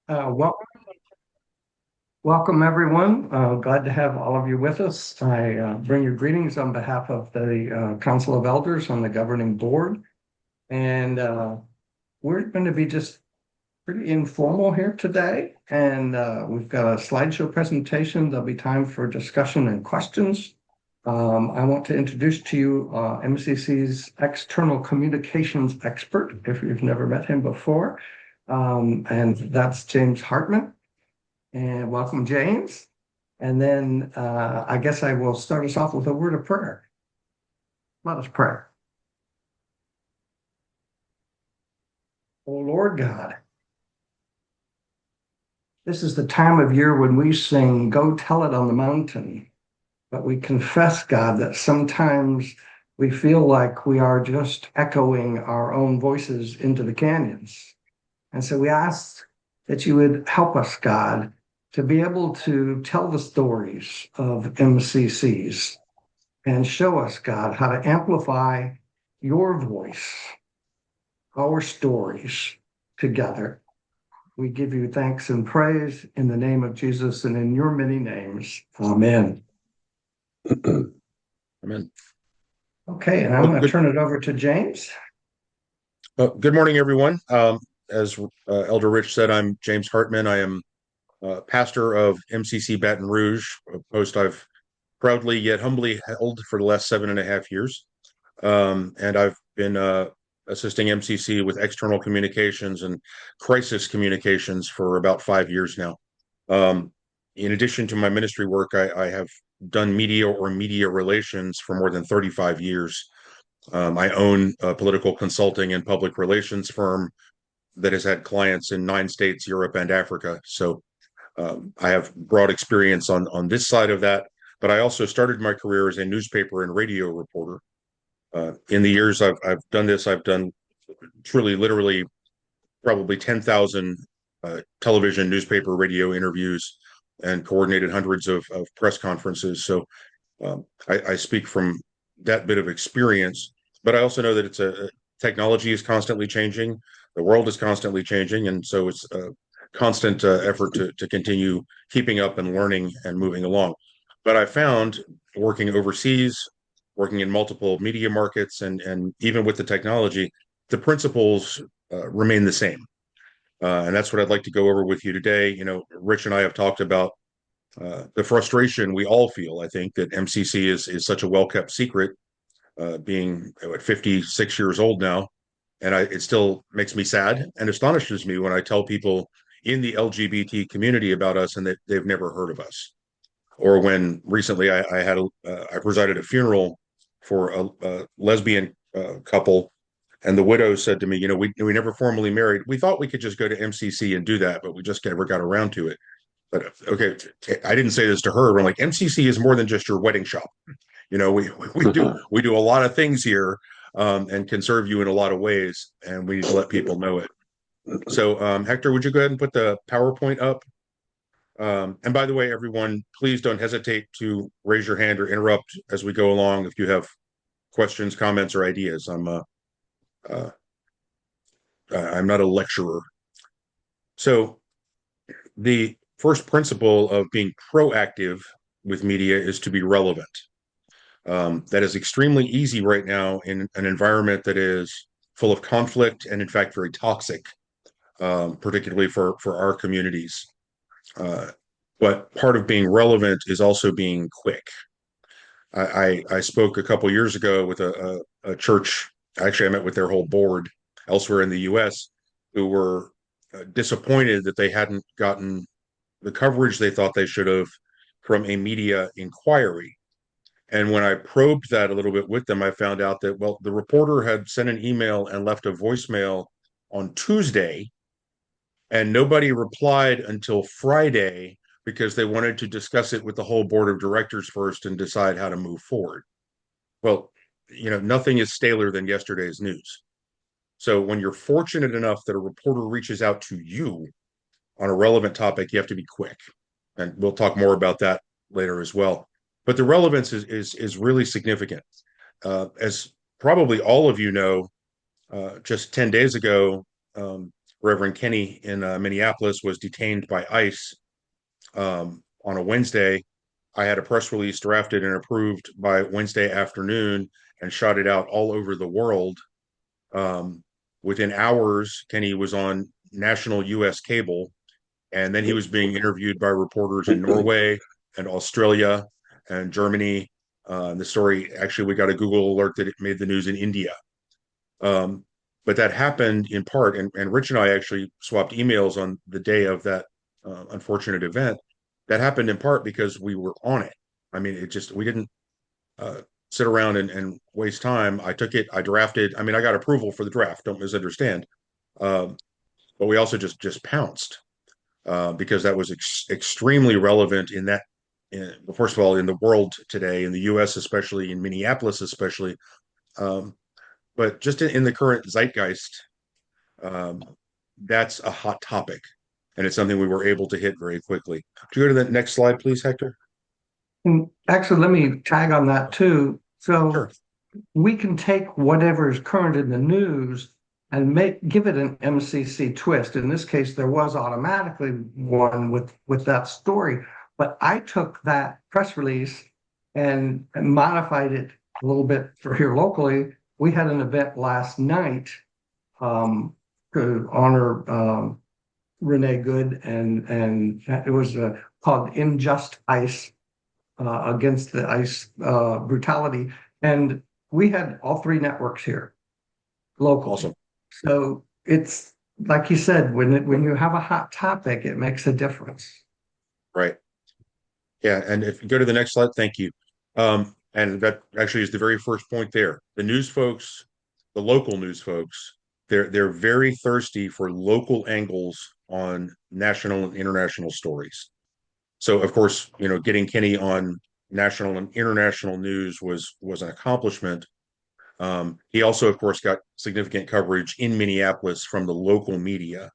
Welcome, welcome everyone. Glad to have all of you with us. I bring you greetings on behalf of the Council of Elders on the governing board. And we're going to be just pretty informal here today. And we've got a slideshow presentation. There'll be time for discussion and questions. I want to introduce to you MCC's external communications expert, if you've never met him before. And that's James Hartman. And welcome, James. And then I guess I will start us off with a word of prayer. Let us pray. Oh, Lord God, this is the time of year when we sing, "Go Tell It on the Mountain." But we confess, God, that sometimes we feel like we are just echoing our own voices into the canyons. And so we ask that you would help us, God, to be able to tell the stories of MCCs and show us, God, how to amplify your voice, our stories together. We give you thanks and praise in the name of Jesus and in your many names. Amen. Amen. Okay, and I'm going to turn it over to James. Good morning, everyone. As Elder Rich said, I'm James Hartman. I am pastor of MCC Baton Rouge, a post I've proudly yet humbly held for the last 7.5 years. And I've been assisting MCC with external communications and crisis communications for about 5 years now. In addition to my ministry work, I have done media or media relations for more than 35 years. I own a political consulting and public relations firm that has had clients in 9 states, Europe, and Africa. So I have broad experience on this side of that. But I also started my career as a newspaper and radio reporter. In the years I've done this, I've done truly, literally, probably 10,000 television, newspaper, radio interviews and coordinated hundreds of press conferences. So I speak from that bit of experience, but I also know that technology is constantly changing. The world is constantly changing. And so it's a constant effort to continue keeping up and learning and moving along. But I found working overseas, working in multiple media markets, and even with the technology, the principles remain the same. And that's what I'd like to go over with you today. You know, Rich and I have talked about the frustration we all feel. I think that MCC is such a well-kept secret, being 56 years old now, and it still makes me sad and astonishes me when I tell people in the LGBT community about us and that they've never heard of us. Or when recently I presided a funeral for a lesbian couple, and the widow said to me, "You know, we never formally married. We thought we could just go to MCC and do that, but we just never got around to it." But okay, I didn't say this to her. I'm like, MCC is more than just your wedding shop. You know, we do a lot of things here, and can serve you in a lot of ways, and we need to let people know it. So, Hector, would you go ahead and put the PowerPoint up? And by the way, everyone, please don't hesitate to raise your hand or interrupt as we go along if you have questions, comments, or ideas. I'm not a lecturer. So the first principle of being proactive with media is to be relevant. That is extremely easy right now in an environment that is full of conflict and, in fact, very toxic, particularly for our communities. But part of being relevant is also being quick. I spoke a couple years ago with a church. Actually, I met with their whole board elsewhere in the U.S. who were disappointed that they hadn't gotten the coverage they thought they should have from a media inquiry. And when I probed that a little bit with them, I found out that, well, the reporter had sent an email and left a voicemail on Tuesday, and nobody replied until Friday because they wanted to discuss it with the whole board of directors first and decide how to move forward. Well, you know, nothing is staler than yesterday's news. So when you're fortunate enough that a reporter reaches out to you on a relevant topic, you have to be quick. And we'll talk more about that later as well. But the relevance is really significant. As probably all of you know, just 10 days ago, Reverend Kenny in Minneapolis was detained by ICE on a Wednesday. I had a press release drafted and approved by Wednesday afternoon and shot it out all over the world. Um, Within hours, Kenny was on national US cable, and then he was being interviewed by reporters in Norway and Australia and Germany. The story, actually, we got a Google alert that it made the news in India. Um, but that happened in part, and Rich and I actually swapped emails on the day of that unfortunate event. That happened in part because we were on it. I mean, we didn't uh, sit around and waste time. I took it, I drafted. I mean, I got approval for the draft. Don't misunderstand. Um, but we also just pounced because that was extremely relevant in that. First of all, in the world today, in the U.S., especially in Minneapolis, especially, um, but just in the current zeitgeist, um, that's a hot topic, and it's something we were able to hit very quickly. Could you go to the next slide, please, Hector? And actually, let me tag on that too. So Sure. we can take whatever is current in the news and give it an MCC twist. In this case, there was automatically one with that story, but I took that press release and modified it a little bit for here locally. We had an event last night to honor Renee Good, and it was called "In Just Ice" against the ICE brutality, and we had all three networks here locally. Awesome. So it's like you said, when you have a hot topic, it makes a difference. Right. Yeah, and if you go to the next slide, thank you. And that actually is the very first point there. The news folks, the local news folks, they're very thirsty for local angles on national and international stories. So of course, getting Kenny on national and international news was an accomplishment. He also, of course, got significant coverage in Minneapolis from the local media,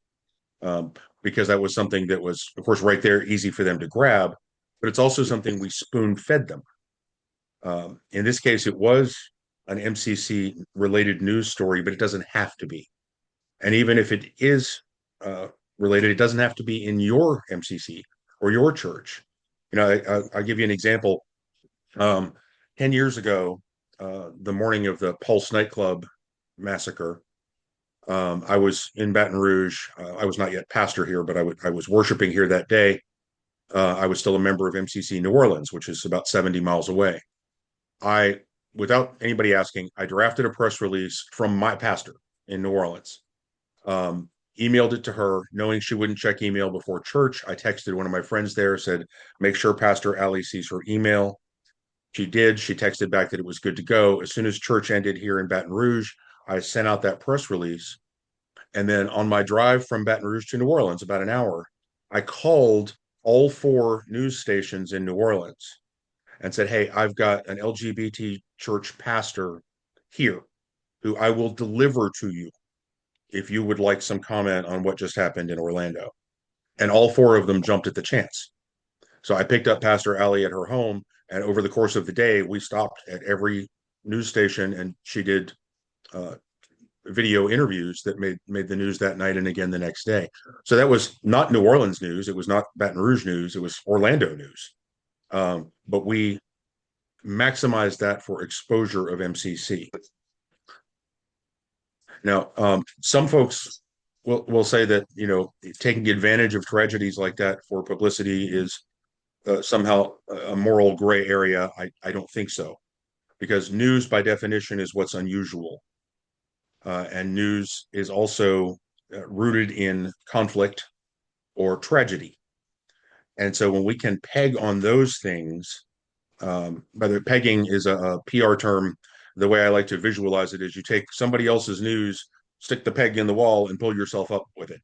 um, because that was something that was, of course, right there, easy for them to grab, but it's also something we spoon fed them. In this case, it was an MCC related news story, but it doesn't have to be. And even if it is related, it doesn't have to be in your MCC or your church. I'll give you an example. 10 years ago, the morning of the Pulse nightclub massacre, I was in Baton Rouge. I was not yet pastor here, but I was worshiping here that day. I was still a member of MCC New Orleans, which is about 70 miles away. I, without anybody asking, I drafted a press release from my pastor in New Orleans, emailed it to her, knowing she wouldn't check email before church. I texted one of my friends there, said, make sure Pastor Allie sees her email. She did. She texted back that it was good to go. As soon as church ended here in Baton Rouge, I sent out that press release. And then on my drive from Baton Rouge to New Orleans, about an hour, I called all four news stations in New Orleans and said, hey, I've got an LGBT church pastor here who I will deliver to you if you would like some comment on what just happened in Orlando. And all four of them jumped at the chance. So I picked up Pastor Allie at her home, and over the course of the day, we stopped at every news station, and she did uh, video interviews that made the news that night and again the next day. So that was not New Orleans news. It was not Baton Rouge news. It was Orlando news. But we maximized that for exposure of MCC. Now, some folks will say that taking advantage of tragedies like that for publicity is somehow a moral gray area. I don't think so, because news by definition is what's unusual. And news is also rooted in conflict or tragedy. And so when we can peg on those things, whether pegging is a PR term, the way I like to visualize it is you take somebody else's news, stick the peg in the wall, and pull yourself up with it.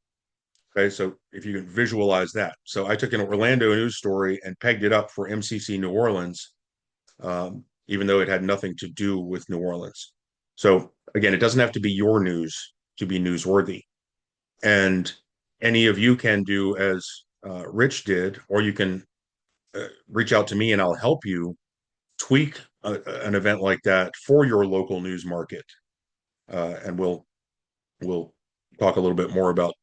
Okay, so if you can visualize that. So I took an Orlando news story and pegged it up for MCC New Orleans, even though it had nothing to do with New Orleans. So again, it doesn't have to be your news to be newsworthy. And any of you can do as Rich did, or you can reach out to me and I'll help you tweak an event like that for your local news market. And we'll talk a little bit more about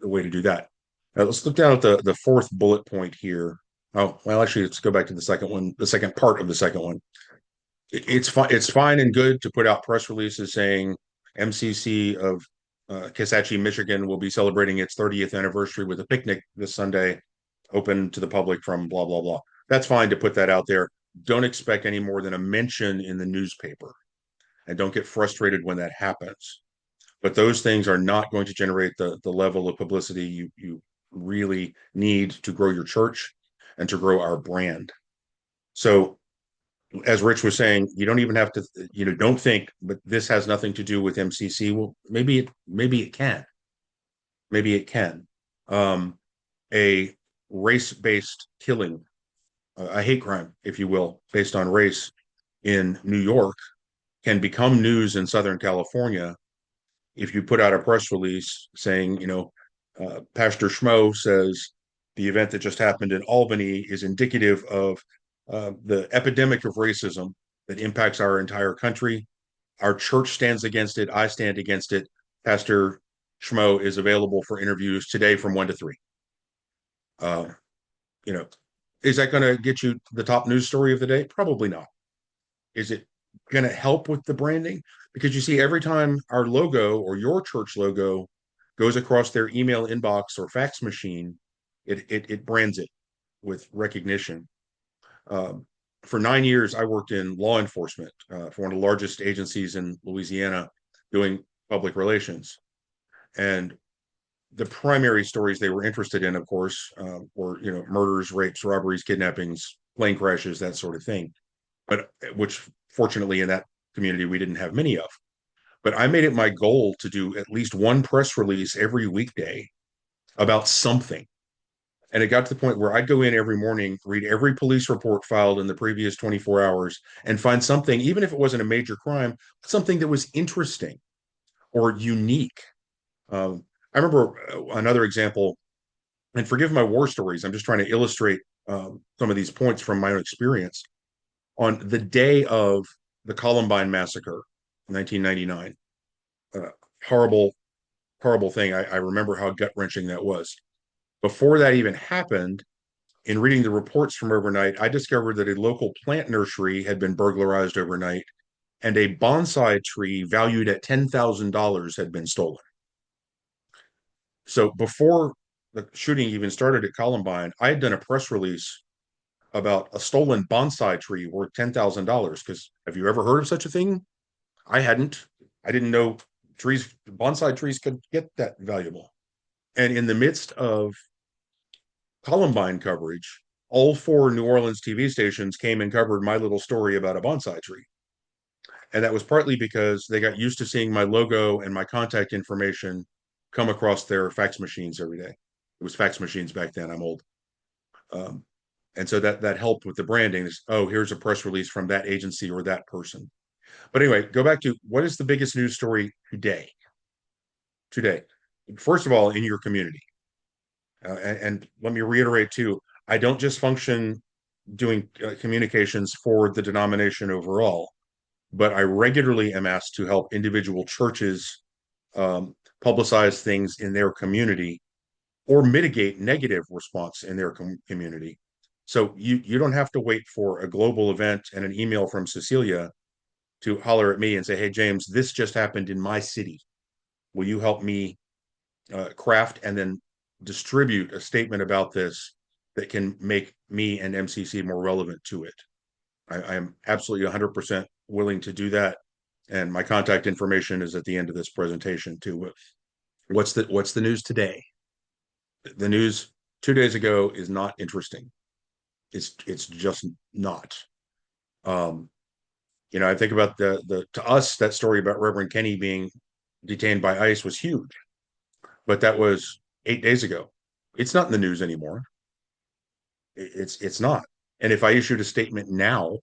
the way to do that. Let's look down at the fourth bullet point here. Oh, well, actually, let's go back to the second one, the second part of the second one. It's fine. It's fine and good to put out press releases saying MCC of Kisatchie, Michigan will be celebrating its 30th anniversary with a picnic this Sunday, open to the public from blah, blah, blah. That's fine to put that out there. Don't expect any more than a mention in the newspaper, and don't get frustrated when that happens. But those things are not going to generate the level of publicity you really need to grow your church and to grow our brand. So as Rich was saying, you don't even have to, don't think, but this has nothing to do with MCC. Well, maybe it can. Maybe it can. A race-based killing, a hate crime, if you will, based on race in New York can become news in Southern California if you put out a press release saying, Pastor Schmo says the event that just happened in Albany is indicative of the epidemic of racism that impacts our entire country. Our church stands against it. I stand against it. Pastor Schmo is available for interviews today from 1 to 3. Uh, you know, is that going to get you the top news story of the day? Probably not. Is it going to help with the branding? Because you see, every time our logo or your church logo goes across their email inbox or fax machine, it brands it with recognition. For 9 years, I worked in law enforcement for one of the largest agencies in Louisiana doing public relations. And the primary stories they were interested in, of course, were murders, rapes, robberies, kidnappings, plane crashes, that sort of thing. But which fortunately in that community we didn't have many of. But I made it my goal to do at least one press release every weekday about something. And it got to the point where I'd go in every morning, read every police report filed in the previous 24 hours, and find something, even if it wasn't a major crime, something that was interesting or unique. I remember another example, and forgive my war stories, I'm just trying to illustrate some of these points from my own experience. On the day of the Columbine massacre, 1999, horrible, horrible thing. I remember how gut-wrenching that was. Before that even happened, in reading the reports from overnight, I discovered that a local plant nursery had been burglarized overnight and a bonsai tree valued at $10,000 had been stolen. So before the shooting even started at Columbine, I had done a press release about a stolen bonsai tree worth $10,000. Because have you ever heard of such a thing? I hadn't. I didn't know bonsai trees could get that valuable. And in the midst of Columbine coverage, all 4 New Orleans TV stations came and covered my little story about a bonsai tree. And that was partly because they got used to seeing my logo and my contact information come across their fax machines every day. It was fax machines back then. I'm old. Um, and so that helped with the branding. Oh, here's a press release from that agency or that person. But anyway, go back to what is the biggest news story today? Today, first of all, in your community. And let me reiterate too, I don't just function doing communications for the denomination overall, but I regularly am asked to help individual churches publicize things in their community or mitigate negative response in their community. So you don't have to wait for a global event and an email from Cecilia to holler at me and say, hey, James, this just happened in my city. Will you help me craft and then distribute a statement about this that can make me and MCC more relevant to it? I am absolutely 100% willing to do that. And my contact information is at the end of this presentation too. What's the news today? The news 2 days ago is not interesting. It's just not. I think about to us, that story about Reverend Kenny being detained by ICE was huge, but that was 8 days ago. It's not in the news anymore. It's not. And if I issued a statement now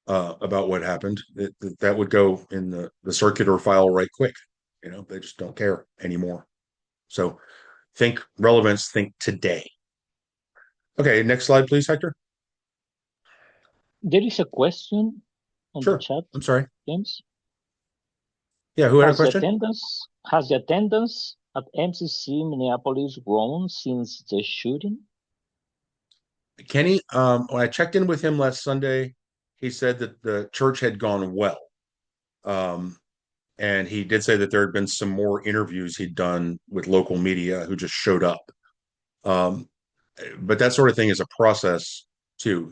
about what happened, that would go in the circular file right quick. They just don't care anymore. So think relevance, think today. Okay, next slide, please, Hector. There is a question on the Sure. chat, I'm sorry. James. Yeah, who had a question? Has the attendance At MCC, Minneapolis grown since the shooting? Kenny, when I checked in with him last Sunday, he said that the church had gone well. Um, and he did say that there had been some more interviews he'd done with local media who just showed up. Um, but that sort of thing is a process too.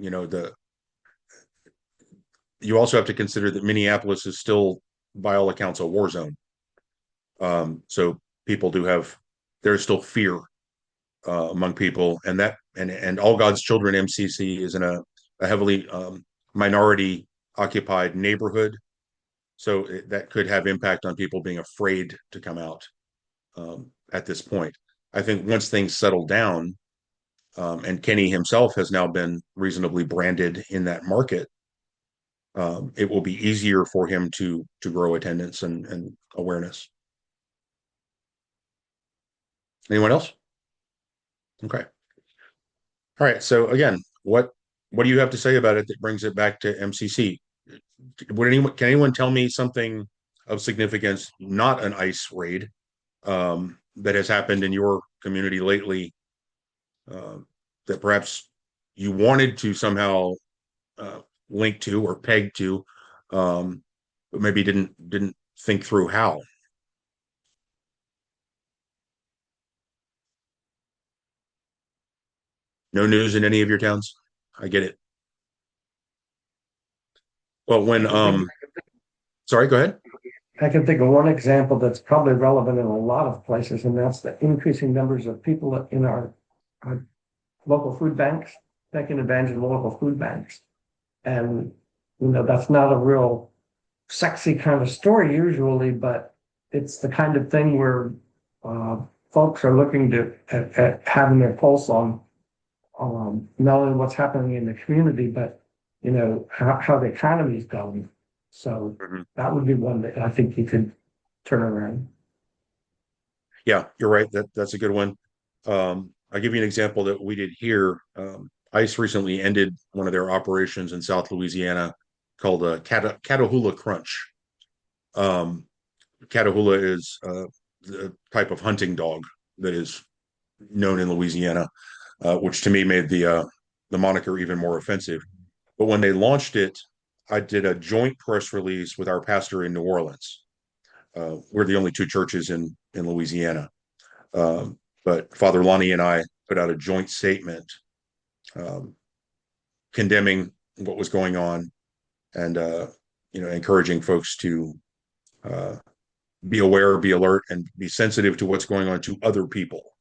You also have to consider that Minneapolis is still, by all accounts, a war zone. So people there's still fear among people, and all God's children MCC is in a heavily minority occupied neighborhood, so that could have impact on people being afraid to come out at this point. I think once things settle down, and Kenny himself has now been reasonably branded in that market, it will be easier for him to grow attendance and awareness. Anyone else? Okay. All right. So again, what do you have to say about it that brings it back to MCC? Can anyone tell me something of significance, not an ICE raid, that has happened in your community lately, uh, that perhaps you wanted to somehow uh, link to or peg to, but maybe didn't think through how? No news in any of your towns? I get it. Well, sorry, go ahead. I can think of one example that's probably relevant in a lot of places, and that's the increasing numbers of people in our local food banks, taking advantage of the local food banks. And, that's not a real sexy kind of story usually, but it's the kind of thing where folks are looking at having their pulse on not only what's happening in the community, but how the economy is going. So Mhm. that would be one that I think you could turn around. Yeah, you're right. That's a good one. I'll give you an example that we did here. ICE recently ended one of their operations in South Louisiana called Catahoula Crunch. Um, Catahoula is the type of hunting dog that is known in Louisiana, which to me made the moniker even more offensive. But when they launched it, I did a joint press release with our pastor in New Orleans. We're the only two churches in Louisiana. But Father Lonnie and I put out a joint statement um, condemning what was going on and encouraging folks to uh, be aware, be alert, and be sensitive to what's going on to other people.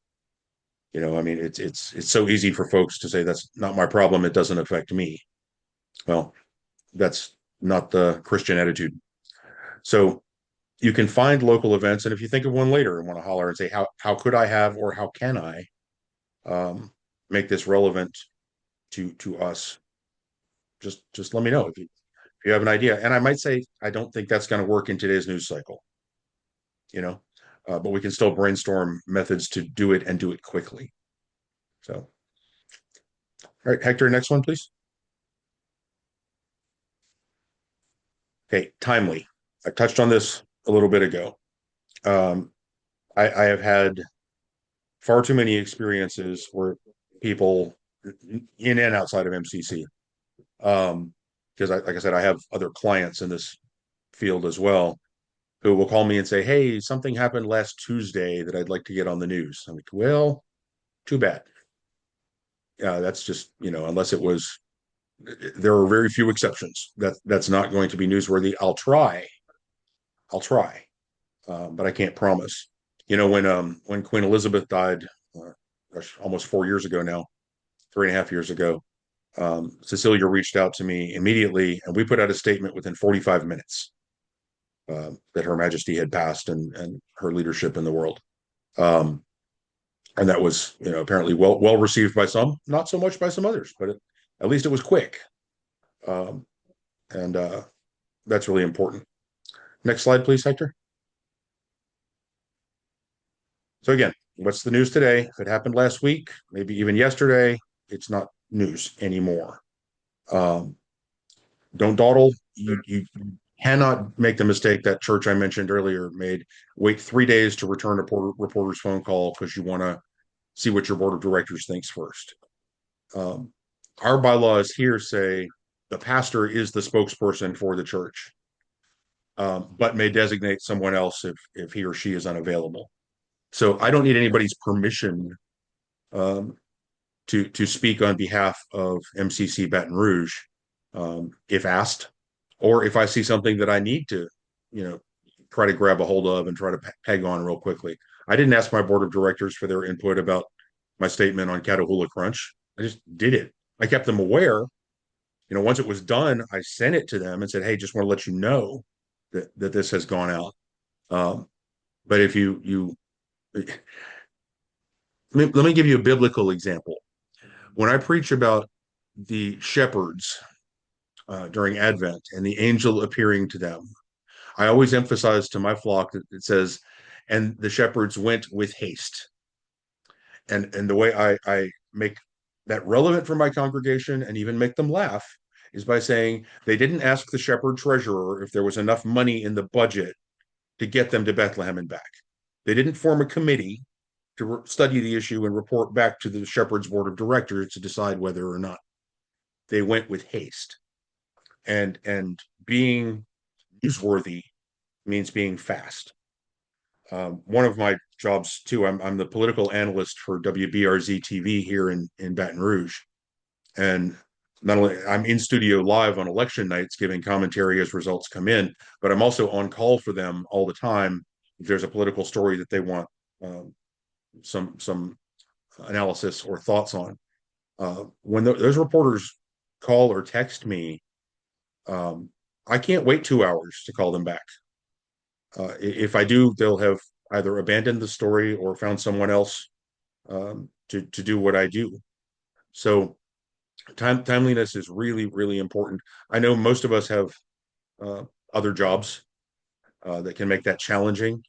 I mean, it's so easy for folks to say that's not my problem. It doesn't affect me. Well, that's not the Christian attitude. So you can find local events, and if you think of one later and want to holler and say, how could I have or how can I um, make this relevant to us? Just let me know if you have an idea. And I might say I don't think that's going to work in today's news cycle, you know, but we can still brainstorm methods to do it and do it quickly. So, all right, Hector, next one, please. Okay, timely. I touched on this a little bit ago. Um, I have had far too many experiences where people in and outside of MCC, because like I said, I have other clients in this field as well who will call me and say, "Hey, something happened last Tuesday that I'd like to get on the news." I'm like, "Well, too bad." That's just, unless it was, there are very few exceptions. That's not going to be newsworthy. I'll try, but I can't promise. When Queen Elizabeth died, almost 4 years ago now, 3.5 years ago, Cecilia reached out to me immediately, and we put out a statement within 45 minutes that Her Majesty had passed and her leadership in the world. Um, and that was, apparently well received by some, not so much by some others, but at least it was quick, um, and that's really important. Next slide, please, Hector. So again, what's the news today? If it happened last week, maybe even yesterday, it's not news anymore. Um, don't dawdle. You cannot make the mistake that church I mentioned earlier made. Wait 3 days to return a reporter's phone call because you want to see what your board of directors thinks first. Our bylaws here say the pastor is the spokesperson for the church, but may designate someone else if he or she is unavailable. So I don't need anybody's permission to speak on behalf of MCC Baton Rouge if asked, or if I see something that I need to, try to grab a hold of and try to peg on real quickly. I didn't ask my board of directors for their input about my statement on Catahoula Crunch. I just did it. I kept them aware. Once it was done, I sent it to them and said, "Hey, just want to let you know that this has gone out." But if you let me give you a biblical example. When I preach about the shepherds during Advent and the angel appearing to them, I always emphasize to my flock that it says, "And the shepherds went with haste." And the way I make that relevant for my congregation and even make them laugh is by saying they didn't ask the shepherd treasurer if there was enough money in the budget to get them to Bethlehem and back. They didn't form a committee to study the issue and report back to the shepherd's board of directors to decide whether or not. They went with haste. And being newsworthy means being fast. One of my jobs too, I'm the political analyst for WBRZ TV here in Baton Rouge. And not only I'm in studio live on election nights giving commentary as results come in, but I'm also on call for them all the time if there's a political story that they want some analysis or thoughts on. When those reporters call or text me, I can't wait 2 hours to call them back. If I do, they'll have either abandoned the story or found someone else to do what I do. So timeliness is really, really important. I know most of us have other jobs that can make that challenging.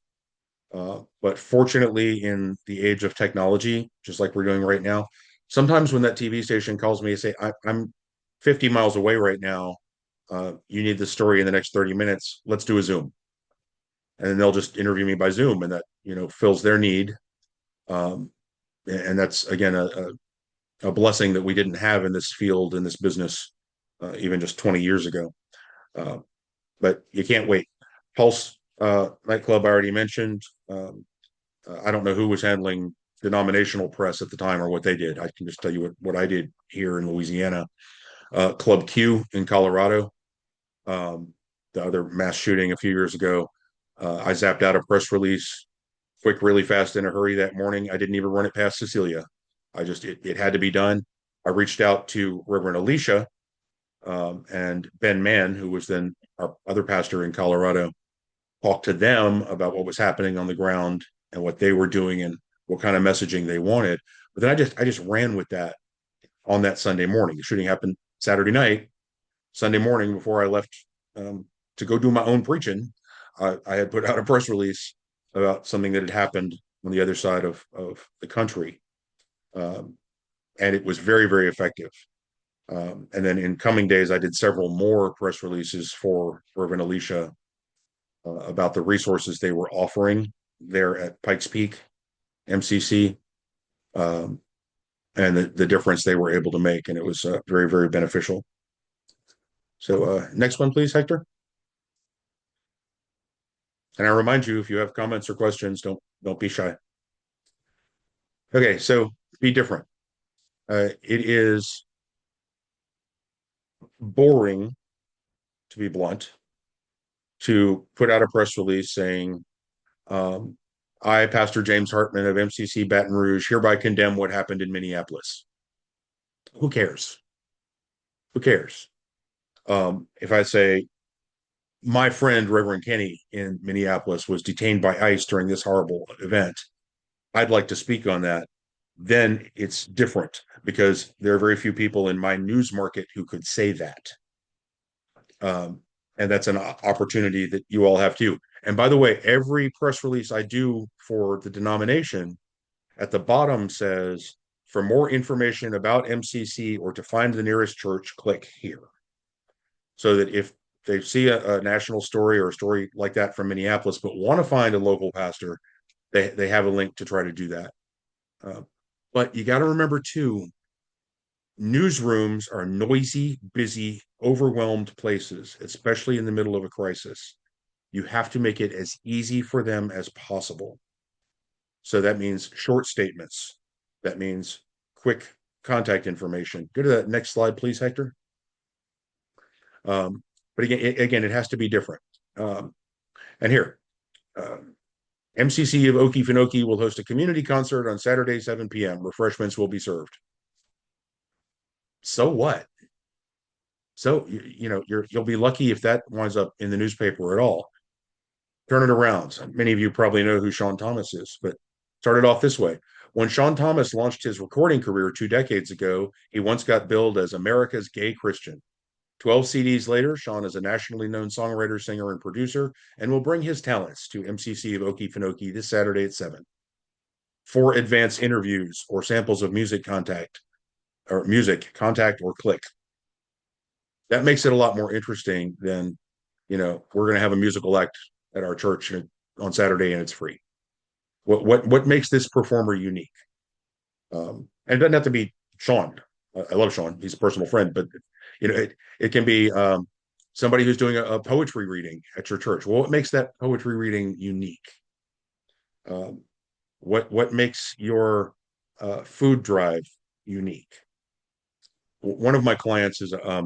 But fortunately, in the age of technology, just like we're doing right now, sometimes when that TV station calls me and say, I'm 50 miles away right now, you need the story in the next 30 minutes, let's do a Zoom. And then they'll just interview me by Zoom, and that, fills their need. And that's, again, a blessing that we didn't have in this field, in this business, even just 20 years ago. But you can't wait. Pulse nightclub, I already mentioned. I don't know who was handling denominational press at the time or what they did. I can just tell you what I did here in Louisiana. Club Q in Colorado, the other mass shooting a few years ago. I zapped out a press release quick, really fast, in a hurry that morning. I didn't even run it past Cecilia. It had to be done. I reached out to Reverend Alicia and Ben Mann, who was then our other pastor in Colorado, talked to them about what was happening on the ground and what they were doing and what kind of messaging they wanted. But then I just ran with that on that Sunday morning. The shooting happened Saturday night. Sunday morning, before I left to go do my own preaching, I had put out a press release about something that had happened on the other side of the country. And it was very, very effective. And then in coming days, I did several more press releases for Reverend Alicia about the resources they were offering there at Pikes Peak, MCC, and the difference they were able to make. And it was very, very beneficial. So next one, please, Hector. And I remind you, if you have comments or questions, don't be shy. Okay, so be different. It is boring, to be blunt, to put out a press release saying, I, Pastor James Hartman of MCC Baton Rouge, hereby condemn what happened in Minneapolis. Who cares? Who cares? If I say, my friend Reverend Kenny in Minneapolis was detained by ICE during this horrible event, I'd like to speak on that. Then it's different because there are very few people in my news market who could say that. And that's an opportunity that you all have too. And by the way, every press release I do for the denomination at the bottom says, for more information about MCC or to find the nearest church, click here. So that if they see a national story or a story like that from Minneapolis, but want to find a local pastor, they have a link to try to do that. But you got to remember too, newsrooms are noisy, busy, overwhelmed places, especially in the middle of a crisis. You have to make it as easy for them as possible. So that means short statements. That means quick contact information. Go to that next slide, please, Hector. But again, it has to be different. And here, MCC of Okefenokee will host a community concert on Saturday, 7 p.m. Refreshments will be served. So what? So you'll be lucky if that winds up in the newspaper at all. Turn it around. Many of you probably know who Sean Thomas is, but started off this way. When Sean Thomas launched his recording career 2 decades ago, he once got billed as America's gay Christian. 12 CDs later, Sean is a nationally known songwriter, singer, and producer, and will bring his talents to MCC of Okefenokee this Saturday at 7. For advanced interviews or samples of music, contact or click. That makes it a lot more interesting than, we're going to have a musical act at our church on Saturday and it's free. What makes this performer unique? And it doesn't have to be Sean. I love Sean. He's a personal friend, but it can be somebody who's doing a poetry reading at your church. Well, what makes that poetry reading unique? What makes your food drive unique? One of my clients is a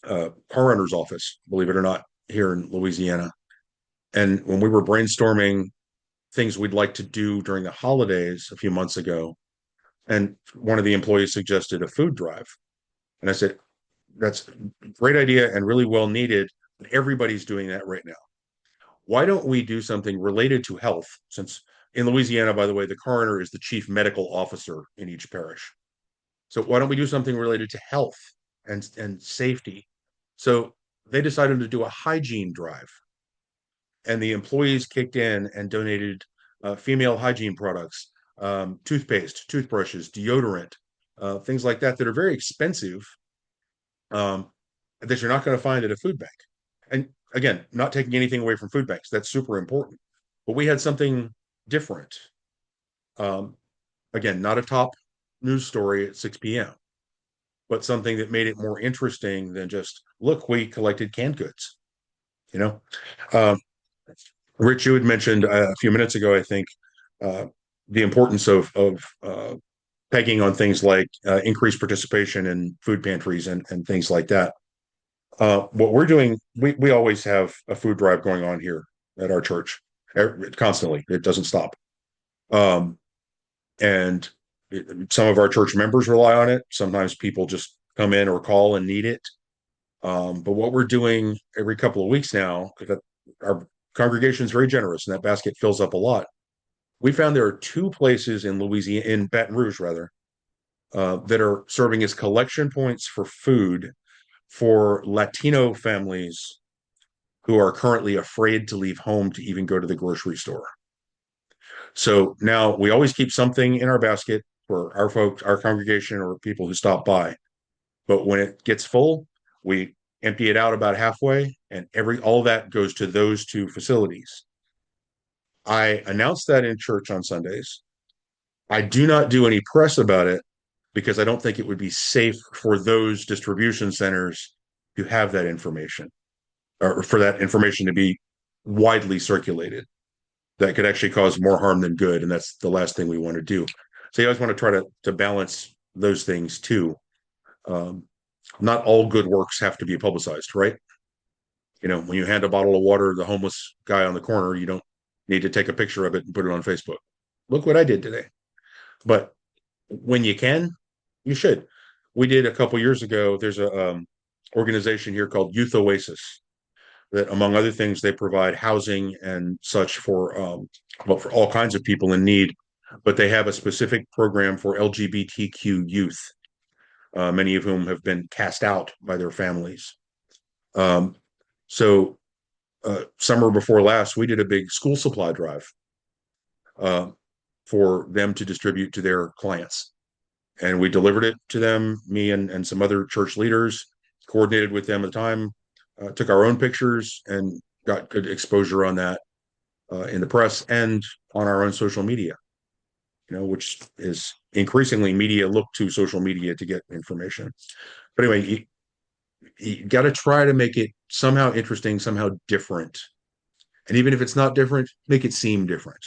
car renter's office, believe it or not, here in Louisiana. And when we were brainstorming things we'd like to do during the holidays a few months ago, and one of the employees suggested a food drive. And I said, that's a great idea and really well needed. But everybody's doing that right now. Why don't we do something related to health? Since in Louisiana, by the way, the coroner is the chief medical officer in each parish. So why don't we do something related to health and safety? So they decided to do a hygiene drive. And the employees kicked in and donated female hygiene products, toothpaste, toothbrushes, deodorant, things like that are very expensive, that you're not going to find at a food bank. And again, not taking anything away from food banks, that's super important. But we had something different. Again, not a top news story at 6 p.m., but something that made it more interesting than just, look, we collected canned goods. Rich, you had mentioned a few minutes ago, I think, the importance of pegging on things like increased participation in food pantries and things like that. What we're doing, we always have a food drive going on here at our church constantly. It doesn't stop. And some of our church members rely on it. Sometimes people just come in or call and need it. But what we're doing every couple of weeks now, because our congregation is very generous and that basket fills up a lot. We found there are 2 places in Louisiana, in Baton Rouge rather, that are serving as collection points for food for Latino families who are currently afraid to leave home to even go to the grocery store. So now we always keep something in our basket for our folks, our congregation, or people who stop by. But when it gets full, we empty it out about halfway, and all that goes to those 2 facilities. I announced that in church on Sundays. I do not do any press about it because I don't think it would be safe for those distribution centers to have that information, or for that information to be widely circulated. That could actually cause more harm than good, and that's the last thing we want to do. So you always want to try to balance those things too. Not all good works have to be publicized, right? When you hand a bottle of water to the homeless guy on the corner, you don't need to take a picture of it and put it on Facebook. Look what I did today. But when you can, you should. We did a couple years ago. There's a organization here called Youth Oasis that, among other things, they provide housing and such for all kinds of people in need. But they have a specific program for LGBTQ youth, many of whom have been cast out by their families. So summer before last, we did a big school supply drive for them to distribute to their clients. And we delivered it to them, me and some other church leaders, coordinated with them at the time, took our own pictures and got good exposure on that in the press and on our own social media, which is increasingly media look to social media to get information. But anyway, you got to try to make it somehow interesting, somehow different. And even if it's not different, make it seem different.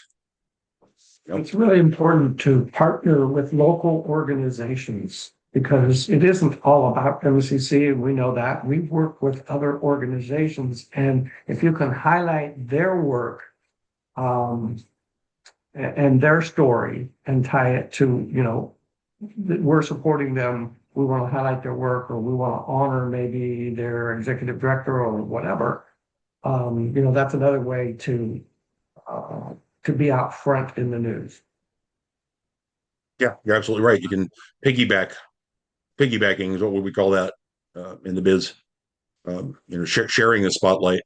It's really important to partner with local organizations because it isn't all about MCC, and we know that. We work with other organizations, and if you can highlight their work and their story and tie it to, that we're supporting them, we want to highlight their work, or we want to honor maybe their executive director or whatever. That's another way to be out front in the news. Yeah, you're absolutely right. You can piggybacking is what we call that in the biz. Sharing the spotlight,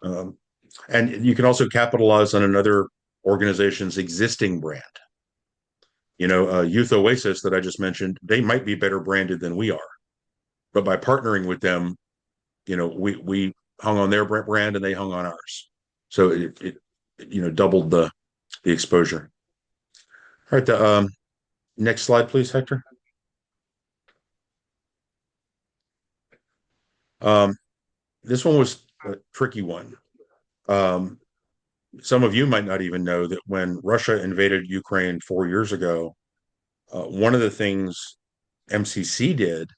and you can also capitalize on another organization's existing brand. Youth Oasis that I just mentioned, they might be better branded than we are, but by partnering with them, we hung on their brand and they hung on ours, so it doubled the exposure. All right, the next slide, please, Hector. This one was a tricky one. Some of you might not even know that when Russia invaded Ukraine 4 years ago, one of the things MCC did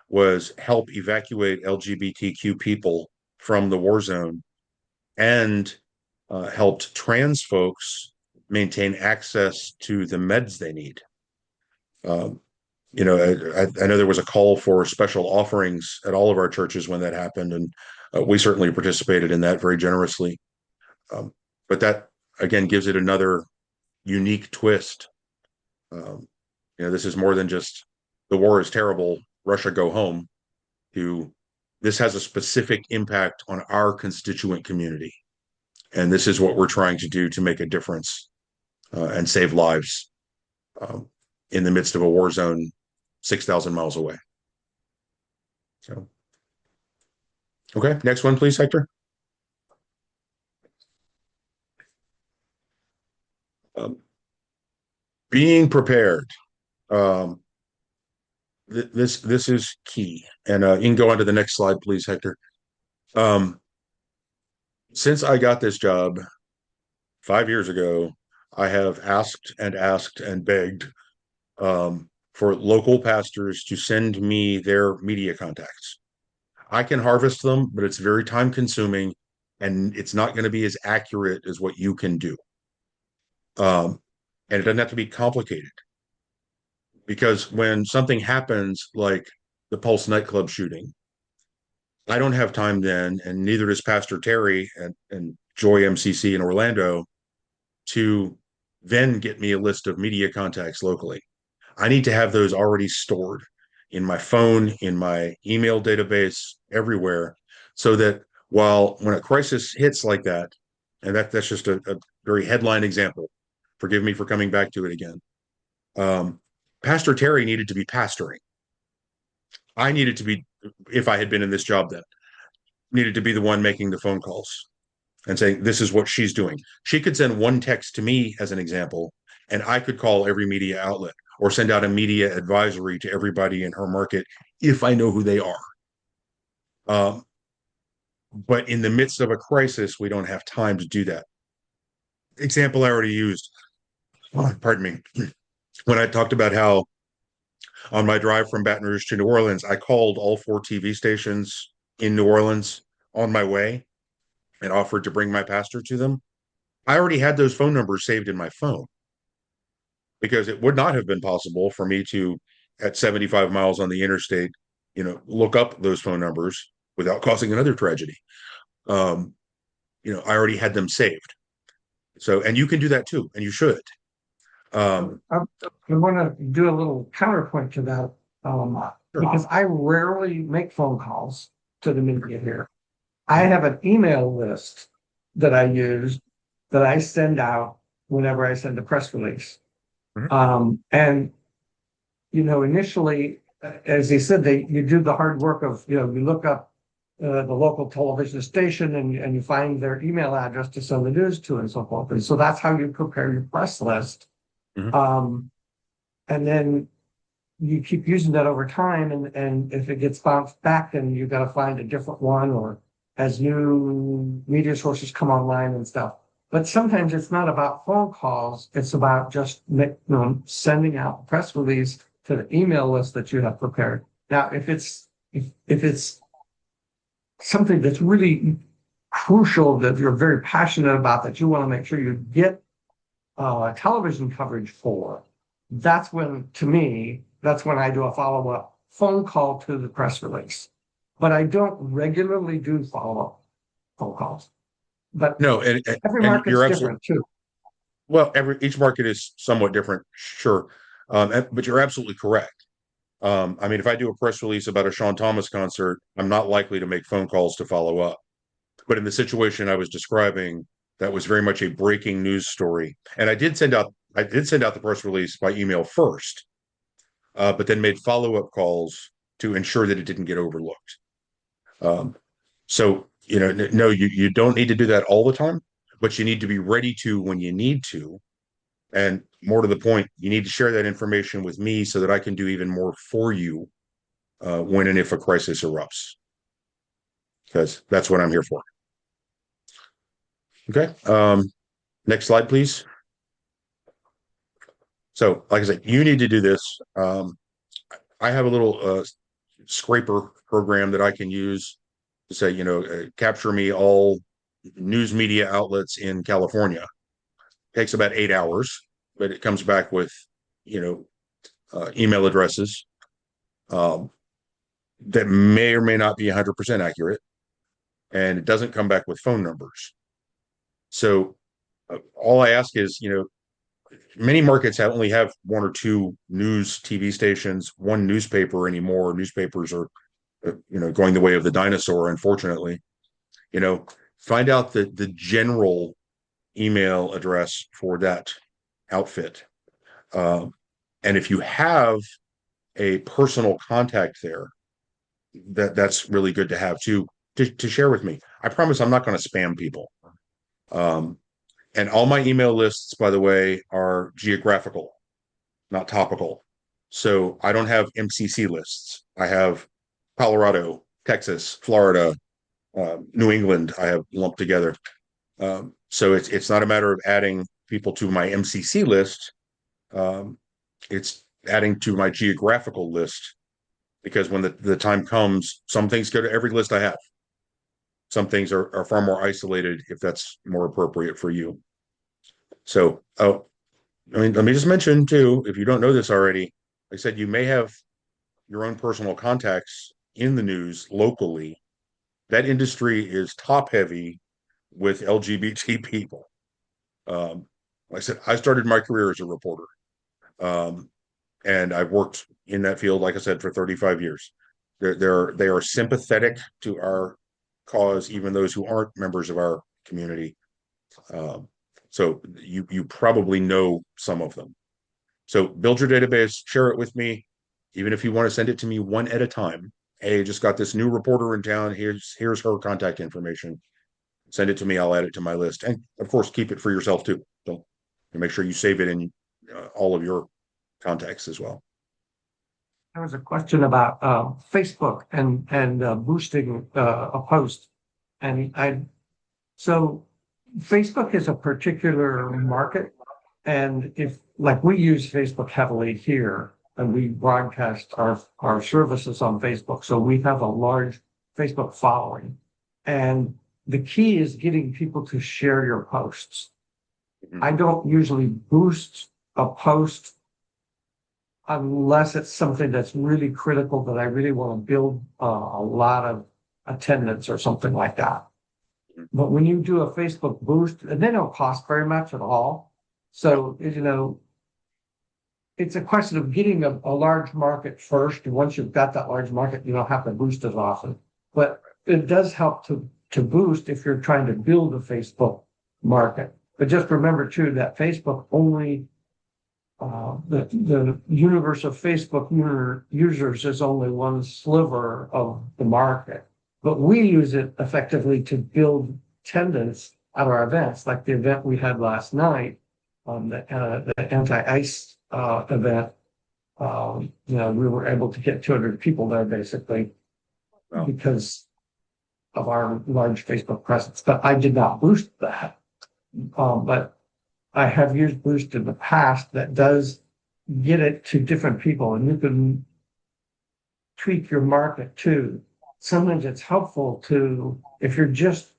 was help evacuate LGBTQ people from the war zone and helped trans folks maintain access to the meds they need. I know there was a call for special offerings at all of our churches when that happened, and we certainly participated in that very generously. But that, again, gives it another unique twist. This is more than just the war is terrible, Russia go home. This has a specific impact on our constituent community. And this is what we're trying to do to make a difference and save lives in the midst of a war zone 6,000 miles away. So, okay, next one, please, Hector. Being prepared. This is key. And you can go on to the next slide, please, Hector. Since I got this job 5 years ago, I have asked and begged for local pastors to send me their media contacts. I can harvest them, but it's very time consuming and it's not going to be as accurate as what you can do. And it doesn't have to be complicated, because when something happens like the Pulse nightclub shooting, I don't have time then, and neither does Pastor Terry and Joy MCC in Orlando, to then get me a list of media contacts locally. I need to have those already stored in my phone, in my email database, everywhere, so that when a crisis hits like that, and that's just a very headline example, forgive me for coming back to it again. Pastor Terry needed to be pastoring. I needed to be, if I had been in this job then, needed to be the one making the phone calls and saying, this is what she's doing. She could send one text to me as an example, and I could call every media outlet or send out a media advisory to everybody in her market if I know who they are. But in the midst of a crisis, we don't have time to do that. Example I already used, pardon me, when I talked about how on my drive from Baton Rouge to New Orleans, I called all 4 TV stations in New Orleans on my way and offered to bring my pastor to them. I already had those phone numbers saved in my phone, because it would not have been possible for me to, at 75 miles on the interstate, look up those phone numbers without causing another tragedy. I already had them saved. So, and you can do that too, and you should. I want to do a little counterpoint to that, because I rarely make phone calls to the media here. I have an email list that I use that I send out whenever I send a press release. And initially, as he said, you do the hard work of, you look up the local television station and you find their email address to send the news to and so forth. And so that's how you prepare your press list. Mhm. And then you keep using that over time, and if it gets bounced back, then you got to find a different one, or as new media sources come online and stuff. But sometimes it's not about phone calls; it's about just sending out a press release to the email list that you have prepared. Now, if it's something that's really crucial that you're very passionate about, that you want to make sure you get television coverage for, that's when, to me, that's when I do a follow-up phone call to the press release. But I don't regularly do follow-up phone calls. But No, every and market's you're absolutely different too. well. Each market is somewhat different, sure, but you're absolutely correct. I mean, if I do a press release about a Sean Thomas concert, I'm not likely to make phone calls to follow up. But in the situation I was describing, that was very much a breaking news story, and I did send out the press release by email first, but then made follow-up calls to ensure that it didn't get overlooked. So, no, you don't need to do that all the time, but you need to be ready to when you need to. And more to the point, you need to share that information with me so that I can do even more for you when and if a crisis erupts, because that's what I'm here for. Okay. Next slide, please. So, like I said, you need to do this. I have a little scraper program that I can use to say, capture me all news media outlets in California. Takes about 8 hours, but it comes back with, email addresses that may or may not be 100% accurate, and it doesn't come back with phone numbers. So all I ask is, many markets only have one or two news TV stations, one newspaper anymore. Newspapers are, going the way of the dinosaur, unfortunately. Find out the general email address for that outfit. And if you have a personal contact there, that's really good to have too, to share with me. I promise I'm not going to spam people. And all my email lists, by the way, are geographical, not topical. So I don't have MCC lists. I have Colorado, Texas, Florida, New England. I have lumped together. So it's not a matter of adding people to my MCC list. It's adding to my geographical list, because when the time comes, some things go to every list I have. Some things are far more isolated if that's more appropriate for you. So, let me just mention too, if you don't know this already, like I said, you may have your own personal contacts in the news locally. That industry is top heavy with LGBT people. Like I said, I started my career as a reporter. And I've worked in that field, like I said, for 35 years. They are sympathetic to our cause, even those who aren't members of our community. So you probably know some of them. So build your database, share it with me, even if you want to send it to me one at a time. Hey, just got this new reporter in town. Here's her contact information. Send it to me. I'll add it to my list, and of course, keep it for yourself too. Don't make sure you save it in all of your contacts as well. There was a question about Facebook and boosting a post, and so Facebook is a particular market, and if like we use Facebook heavily here, and we broadcast our services on Facebook, so we have a large Facebook following, and the key is getting people to share your posts. I don't usually boost a post unless it's something that's really critical that I really want to build a lot of attendance or something like that. But when you do a Facebook boost, and they don't cost very much at all. So, it's a question of getting a large market first. And once you've got that large market, you don't have to boost as often. But it does help to boost if you're trying to build a Facebook market. But just remember too, that Facebook only, the universe of Facebook users is only one sliver of the market. but we use it effectively to build attendance at our events, like the event we had last night, the anti-ice event. We were able to get 200 people there basically Wow. because of our large Facebook presence. But I did not boost that. But I have used Boost in the past that does get it to different people, and you can tweak your market too. Sometimes it's helpful to, if you're just,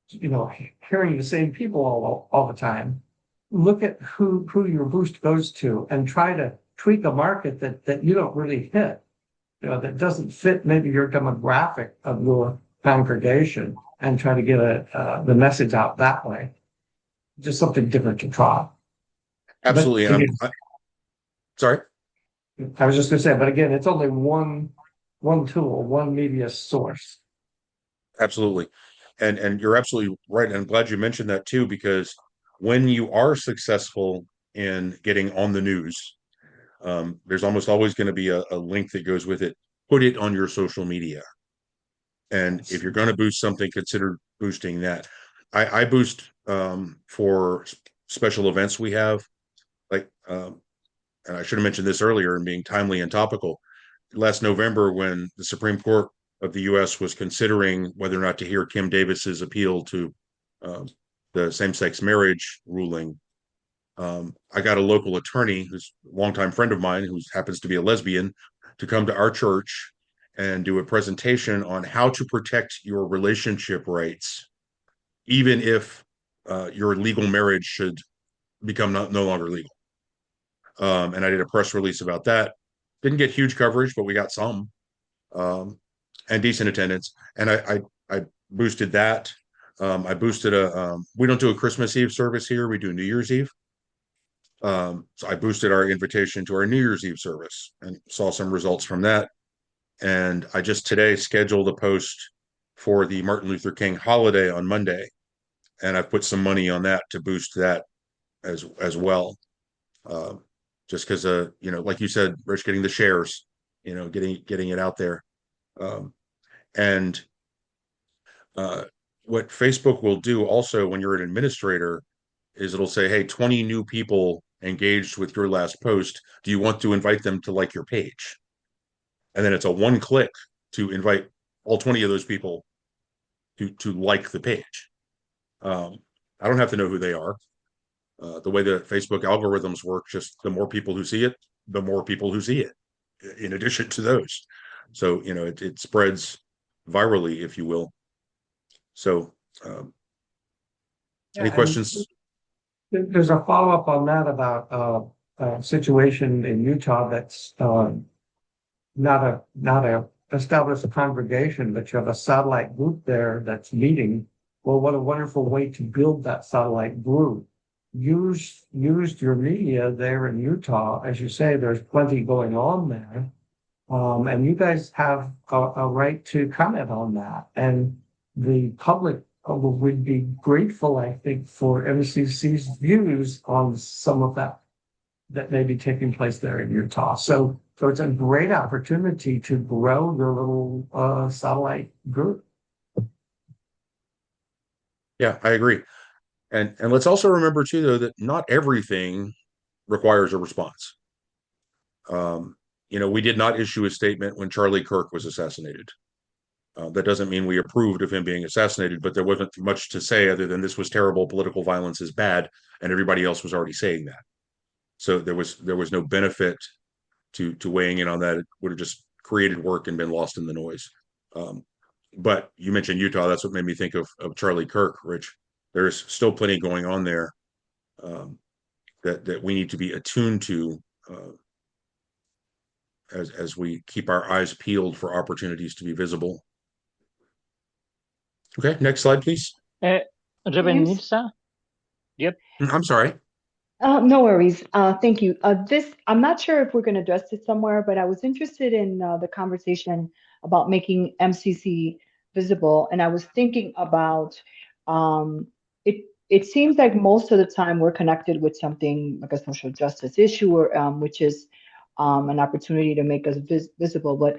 hearing the same people all the time, look at who your boost goes to and try to tweak a market that you don't really hit, that doesn't fit maybe your demographic of your congregation, and try to get the message out that way. Just something different to try. Absolutely. But Sorry. I was just going to say, but again, it's only one tool, one media source. Absolutely. And you're absolutely right. And I'm glad you mentioned that too, because when you are successful in getting on the news, there's almost always going to be a link that goes with it. Put it on your social media. And if you're going to boost something, consider boosting that. I boost for special events we have, like, and I should have mentioned this earlier and being timely and topical. Last November, when the Supreme Court of the U.S. was considering whether or not to hear Kim Davis's appeal to the same-sex marriage ruling, I got a local attorney who's a longtime friend of mine who happens to be a lesbian to come to our church and do a presentation on how to protect your relationship rights, even if your legal marriage should become no longer legal. And I did a press release about that. Didn't get huge coverage, but we got some, and decent attendance. And I boosted that. I boosted we don't do a Christmas Eve service here. We do New Year's Eve. So I boosted our invitation to our New Year's Eve service and saw some results from that. And I just today scheduled a post for the Martin Luther King holiday on Monday. And I've put some money on that to boost that as well. Just because, like you said, Rich, getting the shares, getting it out there. And what Facebook will do also when you're an administrator is it'll say, hey, 20 new people engaged with your last post. Do you want to invite them to like your page? And then it's a one click to invite all 20 of those people to like the page. I don't have to know who they are. The way the Facebook algorithms work, just the more people who see it, the more people who see it, in addition to those. So, it spreads virally, if you will. So, any questions? There's a follow-up on that about a situation in Utah that's not a established congregation, but you have a satellite group there that's meeting. Well, what a wonderful way to build that satellite group. Used your media there in Utah. As you say, there's plenty going on there. And you guys have a right to comment on that. And the public would be grateful, I think, for MCC's views on some of that may be taking place there in Utah. So it's a great opportunity to grow your little satellite group. Yeah, I agree. And let's also remember too, though, that not everything requires a response. We did not issue a statement when Charlie Kirk was assassinated. That doesn't mean we approved of him being assassinated, but there wasn't much to say other than this was terrible, political violence is bad, and everybody else was already saying that. So there was no benefit to weighing in on that. It would have just created work and been lost in the noise. But you mentioned Utah. That's what made me think of Charlie Kirk, Rich. There's still plenty going on there that we need to be attuned to as we keep our eyes peeled for opportunities to be visible. Okay, next slide, please. Reverend Nilsa? Yep. I'm sorry. No worries. Thank you. I'm not sure if we're going to address this somewhere, but I was interested in the conversation about making MCC visible. And I was thinking about it seems like most of the time we're connected with something like a social justice issue, or which is an opportunity to make us visible. But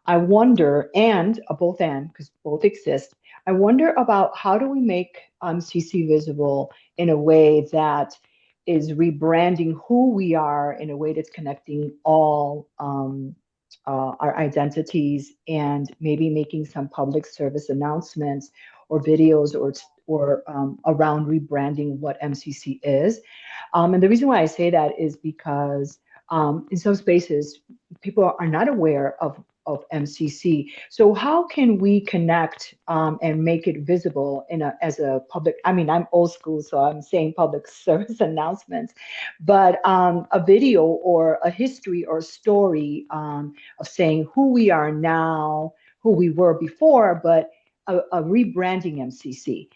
I wonder, and both and, because both exist, I wonder about how do we make MCC visible in a way that is rebranding who we are in a way that's connecting all our identities and maybe making some public service announcements or videos or around rebranding what MCC is. And the reason why I say that is because in some spaces, people are not aware of MCC. So how can we connect and make it visible as a public? I mean, I'm old school, so I'm saying public service announcements, but a video or a history or story of saying who we are now, who we were before, but a rebranding MCC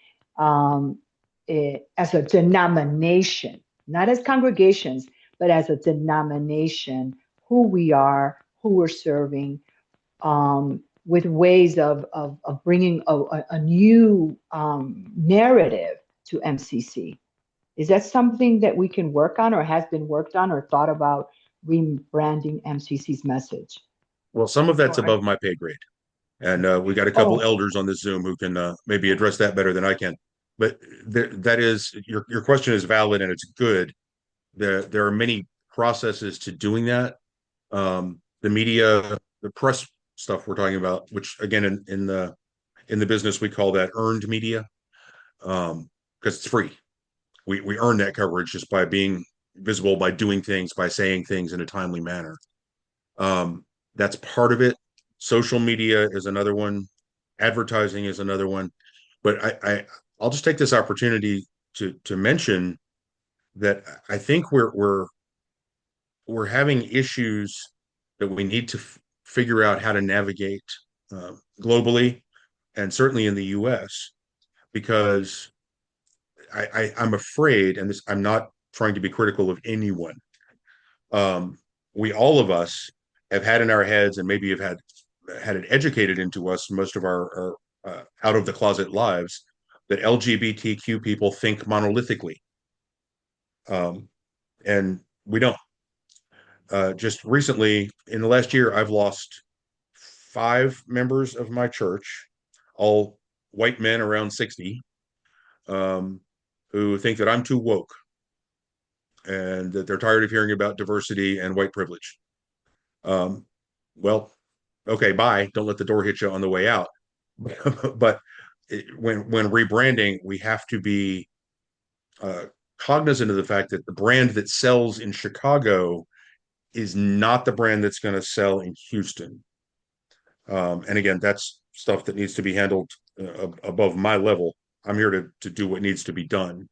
as a denomination, not as congregations, but as a denomination, who we are, who we're serving, with ways of bringing a new narrative to MCC. Is that something that we can work on or has been worked on or thought about rebranding MCC's message? Well, some of that's above my pay grade. And we got a couple elders on this Zoom who can maybe address that better than I can. But that is your question is valid and it's good. There are many processes to doing that. The media, the press stuff we're talking about, which again in the business we call that earned media, because it's free. We earn that coverage just by being visible, by doing things, by saying things in a timely manner. That's part of it. Social media is another one. Advertising is another one. But I'll just take this opportunity to mention that I think we're having issues that we need to figure out how to navigate globally and certainly in the US, because I'm afraid, and this, I'm not trying to be critical of anyone. We all of us have had in our heads, and maybe have had it educated into us most of our out of the closet lives, that LGBTQ people think monolithically, and we don't. Just recently, in the last year, I've lost 5 members of my church, all white men around 60, who think that I'm too woke and that they're tired of hearing about diversity and white privilege. Well, okay, bye. Don't let the door hit you on the way out. But when rebranding, we have to be cognizant of the fact that the brand that sells in Chicago is not the brand that's going to sell in Houston. And again, that's stuff that needs to be handled above my level. I'm here to do what needs to be done.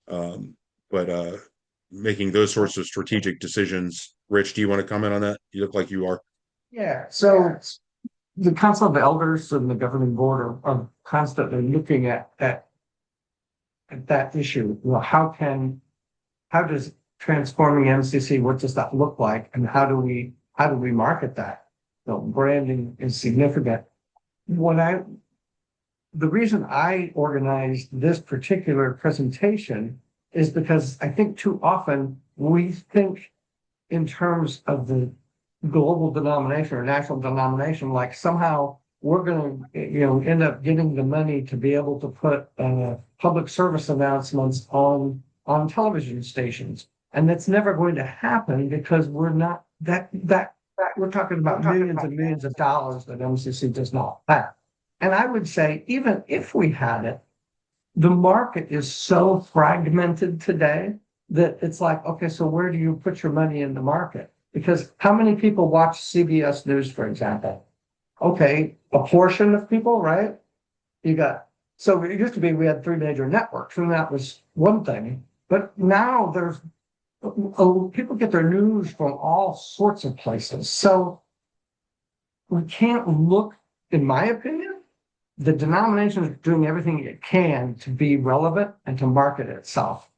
But making those sorts of strategic decisions. Rich, do you want to comment on that? You look like you are. Yeah, so the Council of Elders and the governing board are constantly looking at that issue. You know, how does transforming MCC, what does that look like, and how do we market that? You know, branding is significant. The reason I organized this particular presentation is because I think too often we think in terms of the global denomination or national denomination, like somehow we're going to, end up getting the money to be able to put public service announcements on television stations. And that's never going to happen because we're not we're talking about millions and millions of dollars that MCC does not have. And I would say, even if we had it, the market is so fragmented today that it's like, okay, so where do you put your money in the market? Because how many people watch CBS News, for example? Okay, a portion of people, right? So it used to be we had 3 major networks, and that was one thing. But now there's people get their news from all sorts of places. So we can't look, in my opinion, the denomination is doing everything it can to be relevant and to market itself.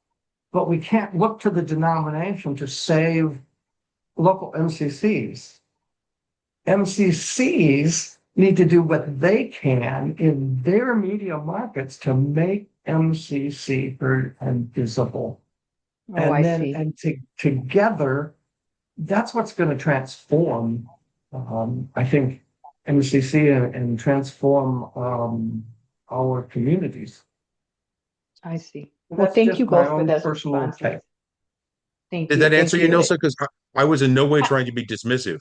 But we can't look to the denomination to save local MCCs. MCCs need to do what they can in their media markets to make MCC heard and visible. Together, that's what's going to transform, I think, MCC and transform our communities. I see. And Well, that's thank just you my both for own those personal responses. take. Thank Did you. that answer Thank you, you. Nilsa? Because I was in no way trying to be dismissive.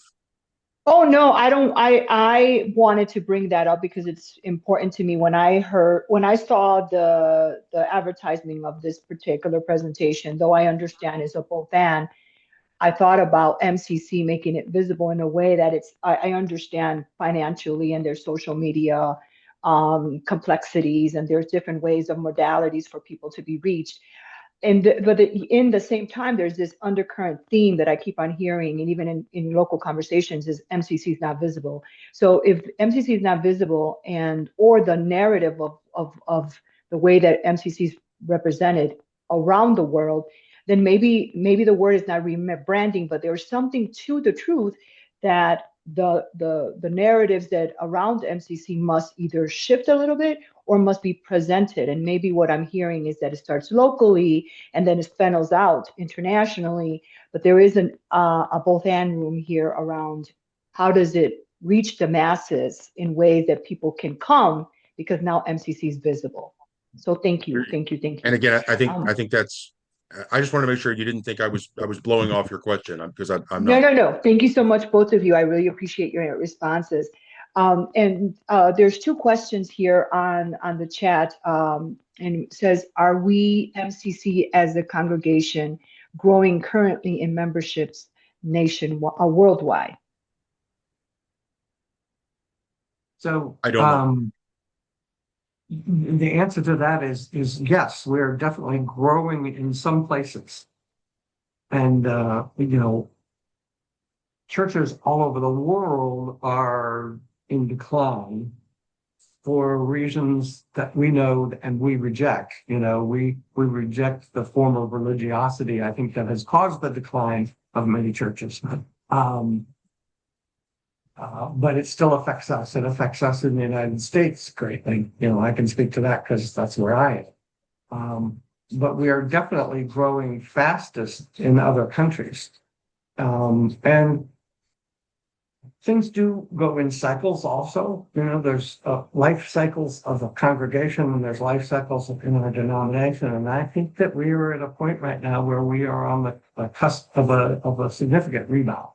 Oh no, I don't. I wanted to bring that up because it's important to me. When I saw the advertising of this particular presentation, though I understand it's a both and, I thought about MCC making it visible in a way that I understand financially and there's social media complexities, and there's different ways of modalities for people to be reached. But in the same time, there's this undercurrent theme that I keep on hearing, and even in local conversations, is MCC is not visible. So if MCC is not visible, and or the narrative of the way that MCC is represented around the world, then maybe the word is not rebranding, but there's something to the truth that the narratives that around MCC must either shift a little bit or must be presented. And maybe what I'm hearing is that it starts locally and then it funnels out internationally. But there is a both and room here around how does it reach the masses in ways that people can come, because now MCC is visible. So thank you, thank you, thank And you. again, I Um, think that's. I just want to make sure you didn't think I was blowing off your question because I'm No, not. no, no. Thank you so much, both of you. I really appreciate your responses. And there's two questions here on the chat. And it says, are we MCC as a congregation growing currently in memberships worldwide? So I don't know. the answer to that is yes, we're definitely growing in some places. And churches all over the world are in decline for reasons that we know and we reject. We reject the form of religiosity, I think, that has caused the decline of many churches. Um, but it still affects us. It affects us in the United States greatly. I can speak to that because that's where I am. But we are definitely growing fastest in other countries. And things do go in cycles also. There's life cycles of a congregation and there's life cycles in a denomination. And I think that we are at a point right now where we are on the cusp of a significant rebound.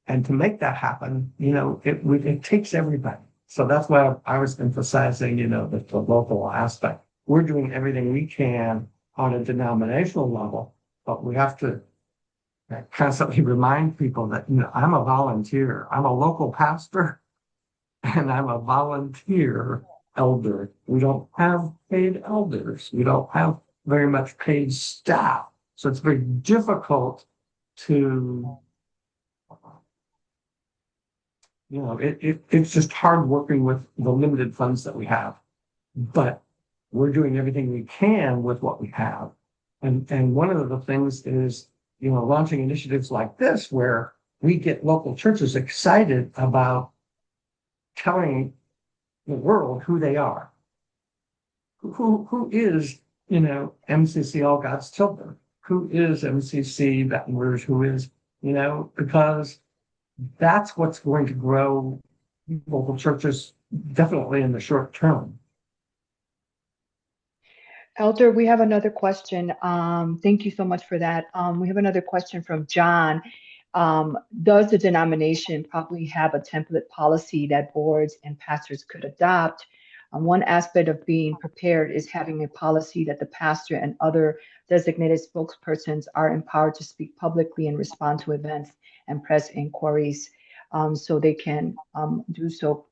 And to make that happen, it takes everybody. So that's why I was emphasizing, the local aspect. We're doing everything we can on a denominational level, but we have to constantly remind people that, I'm a volunteer. I'm a local pastor and I'm a volunteer elder. We don't have paid elders. We don't have very much paid staff. So it's very difficult to it's just hard working with the limited funds that we have, but we're doing everything we can with what we have. And one of the things is, launching initiatives like this, where we get local churches excited about telling the world who they are. Who is, MCC All God's Children? Who is MCC Baton Rouge? Who is, because that's what's going to grow local churches definitely in the short term. Elder, we have another question. Thank you so much for that. We have another question from John. Does the denomination probably have a template policy that boards and pastors could adopt? One aspect of being prepared is having a policy that the pastor and other designated spokespersons are empowered to speak publicly and respond to events and press inquiries, so they can do so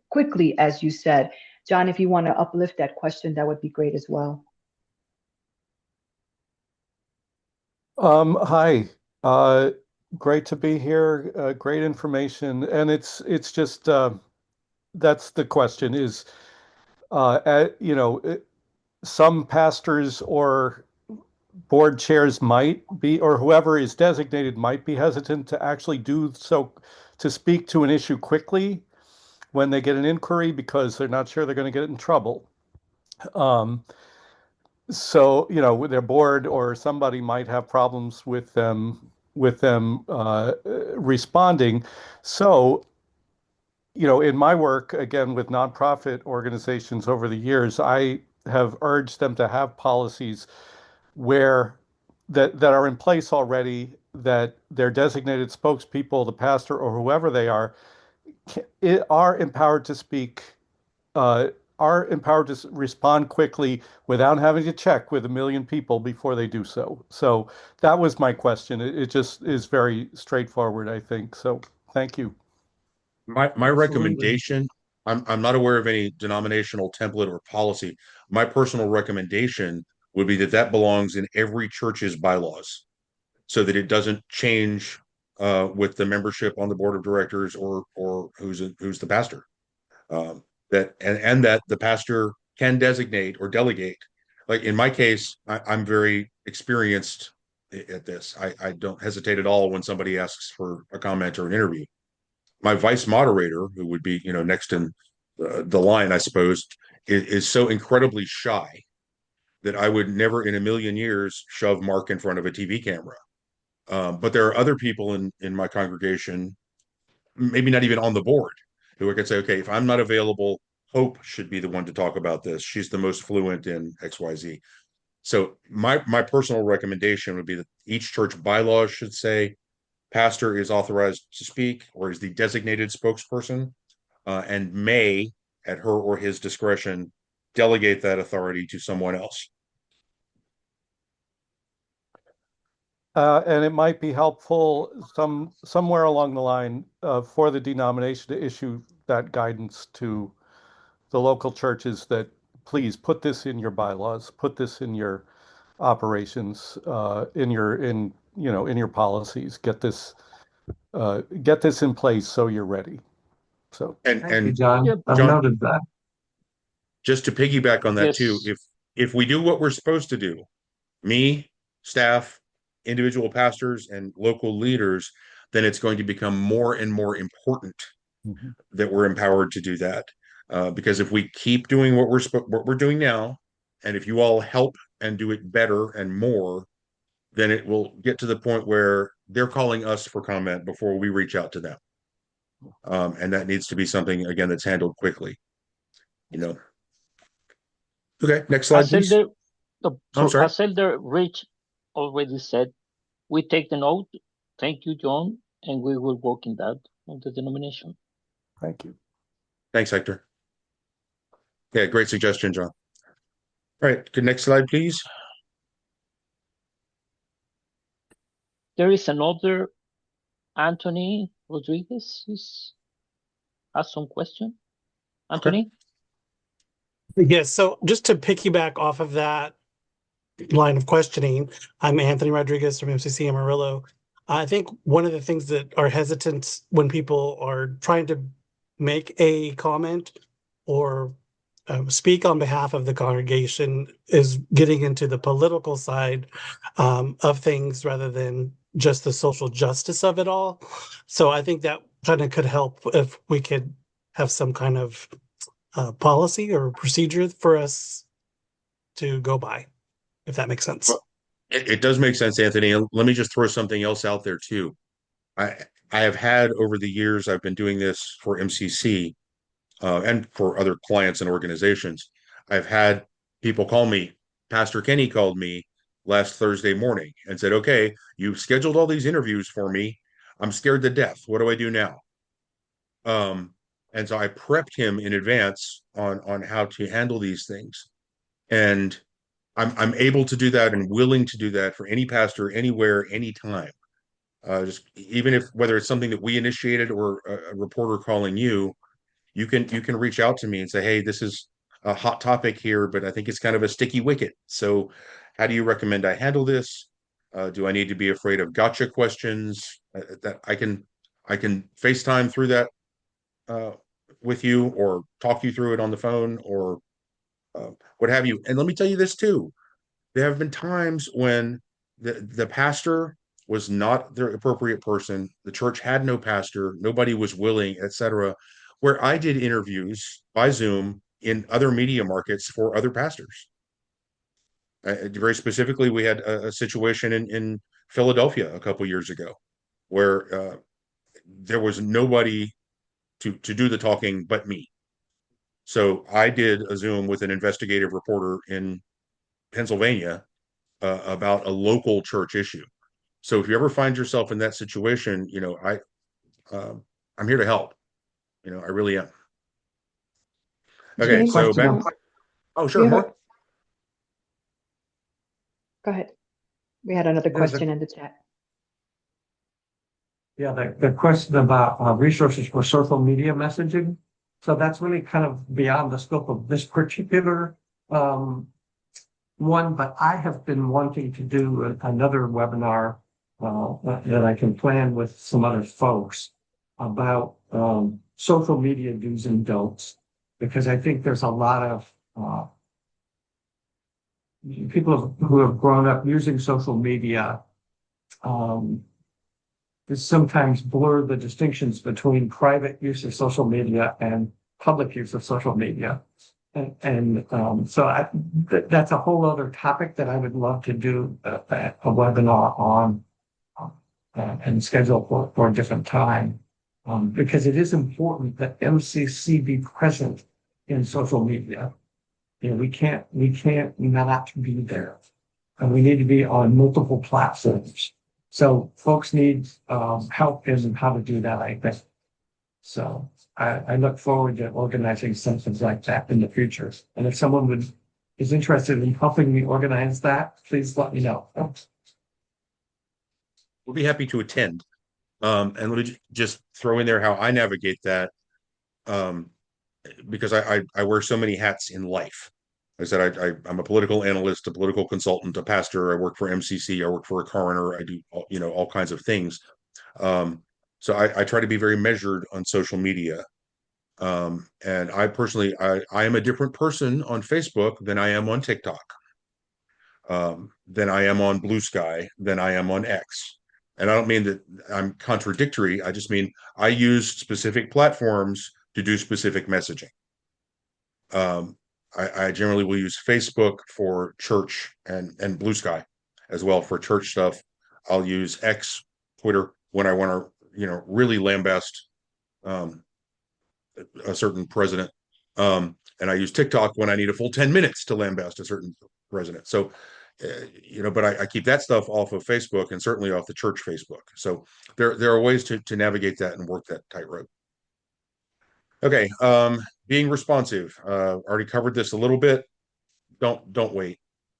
quickly, as you said. John, if you want to uplift that question, that would be great as well. Hi. Great to be here. Great information. And it's just that's the question is, some pastors or board chairs might be, or whoever is designated might be hesitant to actually do so, to speak to an issue quickly when they get an inquiry because they're not sure they're going to get in trouble. So, their board or somebody might have problems with them them responding. So, in my work, again, with nonprofit organizations over the years, I have urged them to have policies where that are in place already, that their designated spokespeople, the pastor or whoever they are, are empowered to speak, uh, are empowered to respond quickly without having to check with a million people before they do so. So that was my question. It just is very straightforward, I think. So thank you. My Absolutely. recommendation, I'm not aware of any denominational template or policy. My personal recommendation would be that that belongs in every church's bylaws, so that it doesn't change with the membership on the board of directors or who's the pastor. That and that the pastor can designate or delegate. Like in my case, I'm very experienced at this. I don't hesitate at all when somebody asks for a comment or an interview. My vice moderator, who would be next in the line, I suppose, is so incredibly shy that I would never in a million years shove Mark in front of a TV camera. But there are other people in my congregation, maybe not even on the board, who I could say, okay, if I'm not available, Hope should be the one to talk about this. She's the most fluent in XYZ. So my personal recommendation would be that each church bylaws should say pastor is authorized to speak or is the designated spokesperson, and may, at her or his discretion, delegate that authority to someone else. And it might be helpful somewhere along the line for the denomination to issue that guidance to the local churches that please put this in your bylaws, put this in your operations, in your policies. Get this in place so you're ready. So And Thank you, and John. Yep. I've John, noted that. just to piggyback on that too, Yes. if we do what we're supposed to do, me, staff, individual pastors, and local leaders, then it's going to become more and more important mhm. that we're empowered to do that. Because if we keep doing what we're doing now, and if you all help and do it better and more, then it will get to the point where they're calling us for comment before we reach out to them. And that needs to be something again that's handled quickly. Okay, next slide, As please. Elder, I'm sorry. as Elder Rich already said, we take the note. Thank you, John, and we will work in that on the denomination. Thank you. Thanks, Hector. Yeah, great suggestion, John. All right, good. Next slide, please. There is another Anthony Rodriguez has some question. Anthony? Yes, so just to piggyback off of that line of questioning, I'm Anthony Rodriguez from MCC Amarillo. I think one of the things that are hesitant when people are trying to make a comment or speak on behalf of the congregation is getting into the political side of things rather than just the social justice of it all. So I think that kind of could help if we could have some kind of policy or procedure for us to go by, if that makes sense. It does make sense, Anthony. And let me just throw something else out there too. I I have had over the years, I've been doing this for MCC and for other clients and organizations. I've had people call me. Pastor Kenny called me last Thursday morning and said, "Okay, you've scheduled all these interviews for me. I'm scared to death. What do I do now?" Um, and so I prepped him in advance on how to handle these things. And I'm able to do that and willing to do that for any pastor anywhere, anytime. Just even if whether it's something that we initiated or a reporter calling you, you can reach out to me and say, "Hey, this is a hot topic here, but I think it's kind of a sticky wicket. So, how do you recommend I handle this? Do I need to be afraid of gotcha questions that I can FaceTime through that uh, with you, or talk you through it on the phone, or what have you?" And let me tell you this too: there have been times when the pastor was not the appropriate person, the church had no pastor, nobody was willing, etc., where I did interviews by Zoom in other media markets for other pastors. Very specifically, we had a situation in Philadelphia a couple years ago, where there was nobody to do the talking but me. So I did a Zoom with an investigative reporter in Pennsylvania about a local church issue. So if you ever find yourself in that situation, I'm here to help. I really am. Okay, James, so back. Oh, sure, more. Go ahead. We had another There's a- question in the chat. Yeah, the question about resources for social media messaging. So that's really kind of beyond the scope of this particular one, but I have been wanting to do another webinar that I can plan with some other folks about social media do's and don'ts, because I think there's a lot of people who have grown up using social media sometimes blur the distinctions between private use of social media and public use of social media. So that's a whole other topic that I would love to do a webinar on and schedule for a different time. Because it is important that MCC be present in social media. We can't not be there. And we need to be on multiple platforms. So folks need help in how to do that, I think. So I look forward to organizing something like that in the future. And if someone is interested in helping me organize that, please let me know. We'll be happy to attend. And let me just throw in there how I navigate that, because I wear so many hats in life. I said I'm a political analyst, a political consultant, a pastor. I work for MCC. I work for a coroner. I do all kinds of things. So I try to be very measured on social media. And I personally, I am a different person on Facebook than I am on TikTok, than I am on Blue Sky, than I am on X. And I don't mean that I'm contradictory. I just mean I use specific platforms to do specific messaging. I generally will use Facebook for church and Blue Sky as well for church stuff. I'll use X, Twitter when I want to, really lambast a certain president. And I use TikTok when I need a full 10 minutes to lambast a certain president. So, but I keep that stuff off of Facebook and certainly off the church Facebook. So there are ways to navigate that and work that tightrope. Okay, being responsive. Already covered this a little bit. Don't wait.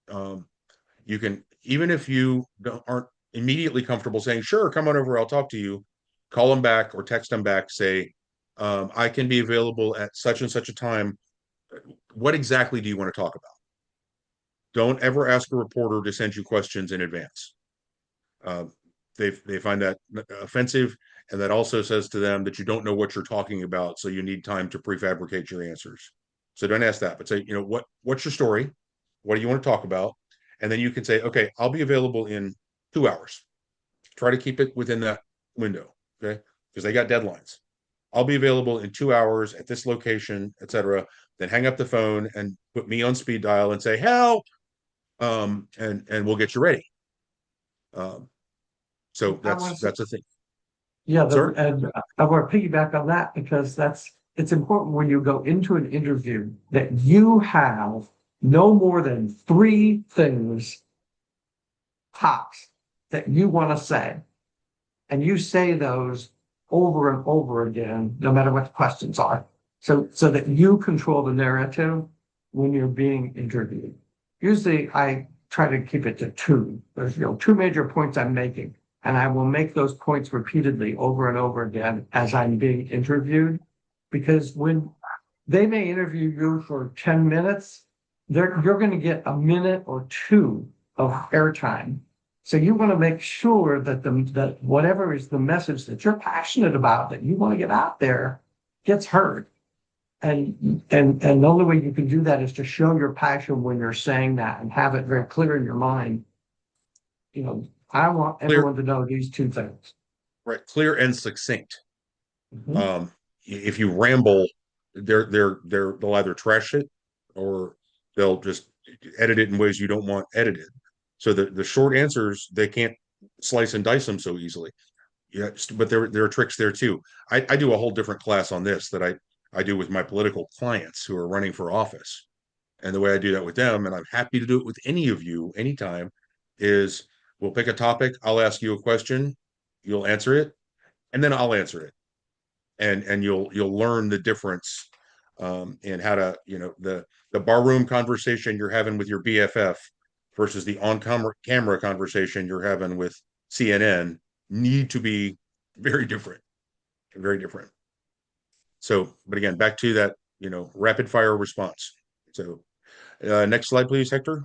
You can, even if you aren't immediately comfortable saying, sure, come on over, I'll talk to you, call them back or text them back, say, I can be available at such and such a time. What exactly do you want to talk about? Don't ever ask a reporter to send you questions in advance. They find that offensive, and that also says to them that you don't know what you're talking about, so you need time to prefabricate your answers. So don't ask that, but say, what's your story? What do you want to talk about? And then you can say, okay, I'll be available in 2 hours. Try to keep it within that window, okay? Because they got deadlines. I'll be available in 2 hours at this location, etc. Then hang up the phone and put me on speed dial and say, help, and we'll get you ready. So that's a thing. Yeah, Sir? and I want to piggyback on that because it's important when you go into an interview that you have no more than 3 things tops that you want to say. And you say those over and over again, no matter what the questions are. So that you control the narrative when you're being interviewed. Usually I try to keep it to 2. There's 2 major points I'm making. And I will make those points repeatedly over and over again as I'm being interviewed. Because when they may interview you for 10 minutes, you're going to get a minute or 2 of airtime. So you want to make sure that that whatever is the message that you're passionate about, that you want to get out there, gets heard. And the only way you can do that is to show your passion when you're saying that and have it very clear in your mind. I want everyone to know these 2 things. Right, clear and succinct. Mm-hmm. If you ramble, they'll either trash it or they'll just edit it in ways you don't want edited. So the short answers, they can't slice and dice them so easily. Yeah, but there are tricks there too. I do a whole different class on this that I do with my political clients who are running for office. And the way I do that with them, and I'm happy to do it with any of you anytime, is we'll pick a topic, I'll ask you a question, you'll answer it, and then I'll answer it. And you'll learn the difference in how to, the barroom conversation you're having with your BFF versus the on camera conversation you're having with CNN need to be very different, very different. So, but again, back to that, rapid fire response. So, next slide, please, Hector.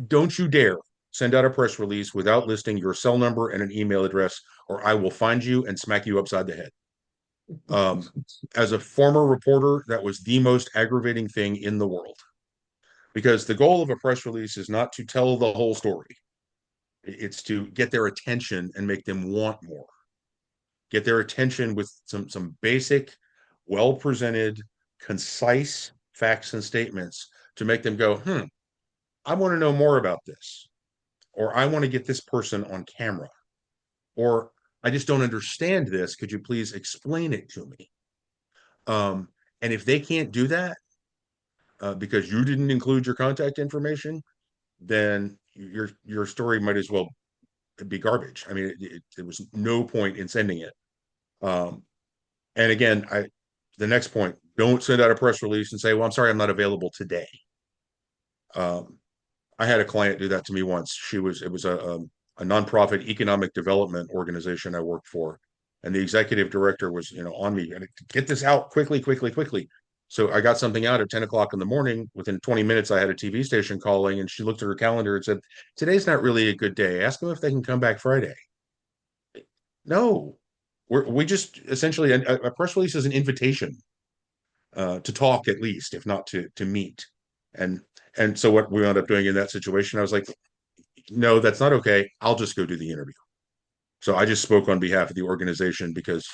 Don't you dare send out a press release without listing your cell number and an email address, or I will find you and smack you upside the head. As a former reporter, that was the most aggravating thing in the world, because the goal of a press release is not to tell the whole story. It's to get their attention and make them want more. Get their attention with some basic, well-presented, concise facts and statements to make them go, I want to know more about this, or I want to get this person on camera, or I just don't understand this. Could you please explain it to me? And if they can't do that because you didn't include your contact information, then your story might as well be garbage. I mean, there was no point in sending it. And again, the next point, don't send out a press release and say, well, I'm sorry, I'm not available today. I had a client do that to me once. It was a nonprofit economic development organization I worked for. And the executive director was, on me, get this out quickly. So I got something out at 10 o'clock in the morning. Within 20 minutes, I had a TV station calling, and she looked at her calendar and said, today's not really a good day. Ask them if they can come back Friday. No, we just essentially, a press release is an invitation to talk, at least, if not to meet. And so what we wound up doing in that situation, I was like, no, that's not okay. I'll just go do the interview. So I just spoke on behalf of the organization because,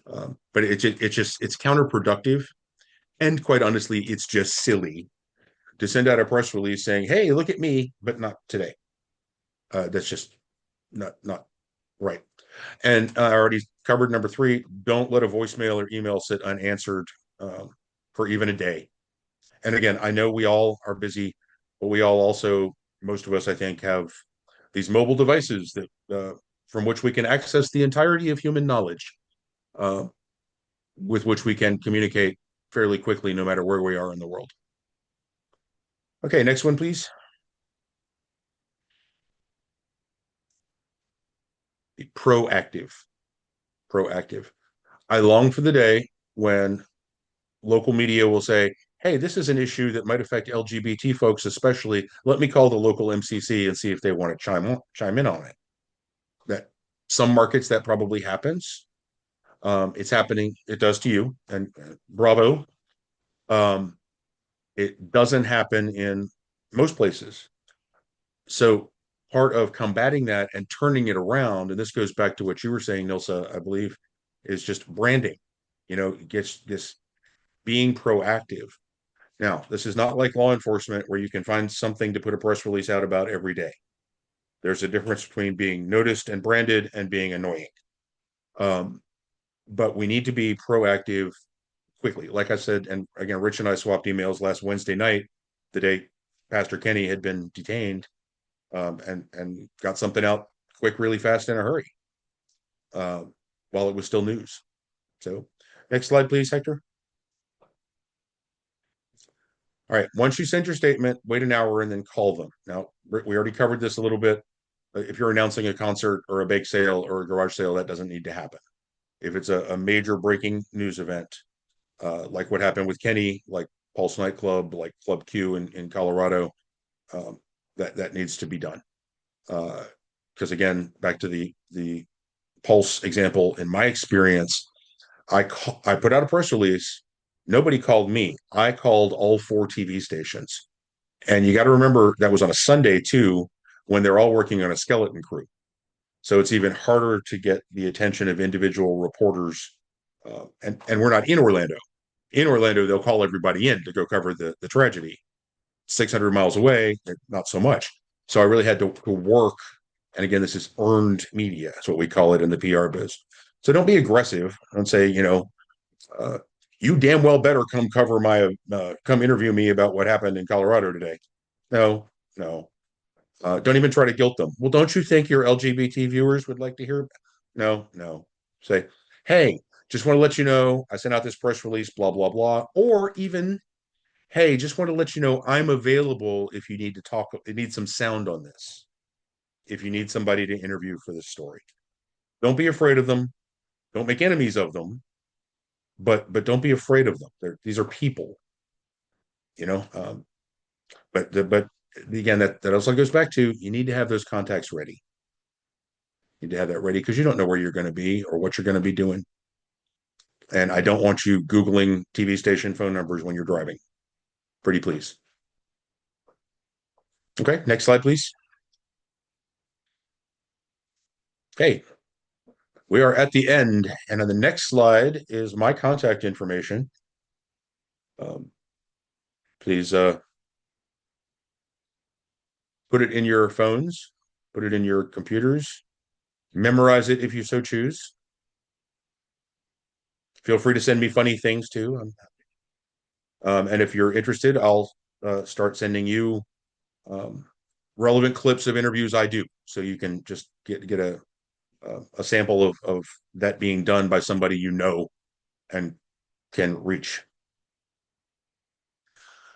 but it's counterproductive. And quite honestly, it's just silly to send out a press release saying, hey, look at me, but not today. That's just not right. And I already covered number 3, don't let a voicemail or email sit unanswered for even a day. And again, I know we all are busy, but we all also, most of us, I think, have these mobile devices that from which we can access the entirety of human knowledge, with which we can communicate fairly quickly, no matter where we are in the world. Okay, next one, please. Be proactive. I long for the day when local media will say, hey, this is an issue that might affect LGBT folks especially. Let me call the local MCC and see if they want to chime in on it. That some markets that probably happens. It's happening. It does to you, and bravo. It doesn't happen in most places. So part of combating that and turning it around, and this goes back to what you were saying, Nilsa, I believe, is just branding. Gets this being proactive. Now, this is not like law enforcement where you can find something to put a press release out about every day. There's a difference between being noticed and branded and being annoying. But we need to be proactive quickly. Like I said, and again, Rich and I swapped emails last Wednesday night, the day Pastor Kenny had been detained, and got something out quick, really fast, in a hurry, while it was still news. So next slide, please, Hector. All right, once you send your statement, wait an hour and then call them. Now, we already covered this a little bit. If you're announcing a concert or a bake sale or a garage sale, that doesn't need to happen. If it's a major breaking news event, like what happened with Kenny, like Pulse nightclub, like Club Q in Colorado, that needs to be done. Because again, back to the Pulse example, in my experience, I put out a press release. Nobody called me. I called all 4 TV stations. And you got to remember that was on a Sunday too, when they're all working on a skeleton crew. So it's even harder to get the attention of individual reporters. And we're not in Orlando. In Orlando, they'll call everybody in to go cover the tragedy. 600 miles away, not so much. So I really had to work. And again, this is earned media. That's what we call it in the PR biz. So don't be aggressive and say, you damn well better come come interview me about what happened in Colorado today. No, no. Don't even try to guilt them. Well, don't you think your LGBT viewers would like to hear? No, no. Say, hey, just want to let you know I sent out this press release, blah, blah, blah. Or even, hey, just want to let you know I'm available if you need to talk, it needs some sound on this. If you need somebody to interview for this story. Don't be afraid of them. Don't make enemies of them. But don't be afraid of them. These are people, But again, that also goes back to you need to have those contacts ready. You need to have that ready because you don't know where you're going to be or what you're going to be doing. And I don't want you Googling TV station phone numbers when you're driving. Pretty please. Okay, next slide, please. Okay, we are at the end, and on the next slide is my contact information. Please put it in your phones, put it in your computers, memorize it if you so choose. Feel free to send me funny things too. And if you're interested, I'll start sending you relevant clips of interviews I do, so you can just get a sample of that being done by somebody you know and can reach.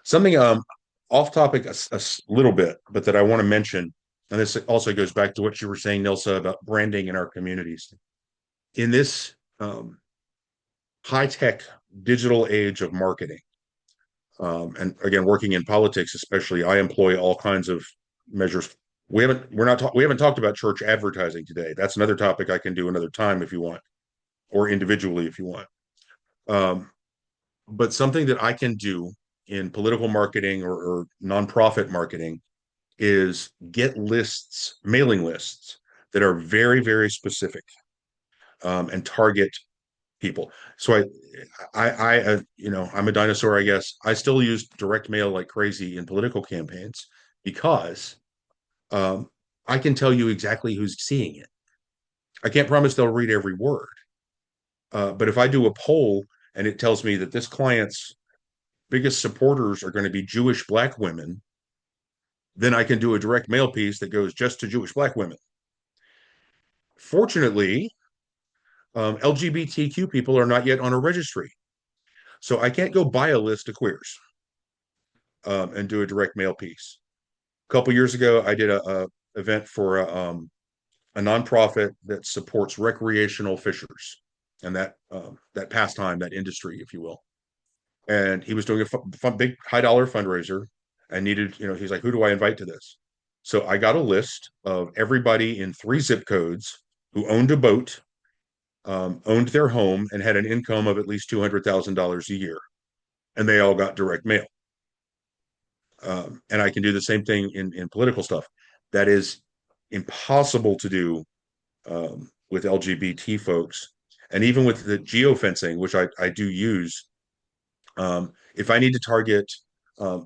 Something off topic a little bit, but that I want to mention, and this also goes back to what you were saying, Nilsa, about branding in our communities. In this high-tech digital age of marketing, and again, working in politics, especially, I employ all kinds of measures. We haven't talked about church advertising today. That's another topic I can do another time if you want, or individually if you want. But something that I can do in political marketing or nonprofit marketing is get lists, mailing lists that are very, very specific and target people. So I'm a dinosaur, I guess. I still use direct mail like crazy in political campaigns because I can tell you exactly who's seeing it. I can't promise they'll read every word. But if I do a poll and it tells me that this client's biggest supporters are going to be Jewish Black women, then I can do a direct mail piece that goes just to Jewish Black women. Fortunately, LGBTQ people are not yet on a registry. So I can't go buy a list of queers and do a direct mail piece. A couple years ago, I did a event for a nonprofit that supports recreational fishers and that pastime, that industry, if you will. And he was doing a big high dollar fundraiser and needed, he's like, who do I invite to this? So I got a list of everybody in 3 zip codes who owned a boat, owned their home, and had an income of at least $200,000 a year. And they all got direct mail. And I can do the same thing in political stuff. That is impossible to do with LGBT folks. And even with the geofencing, which I do use, if I need to target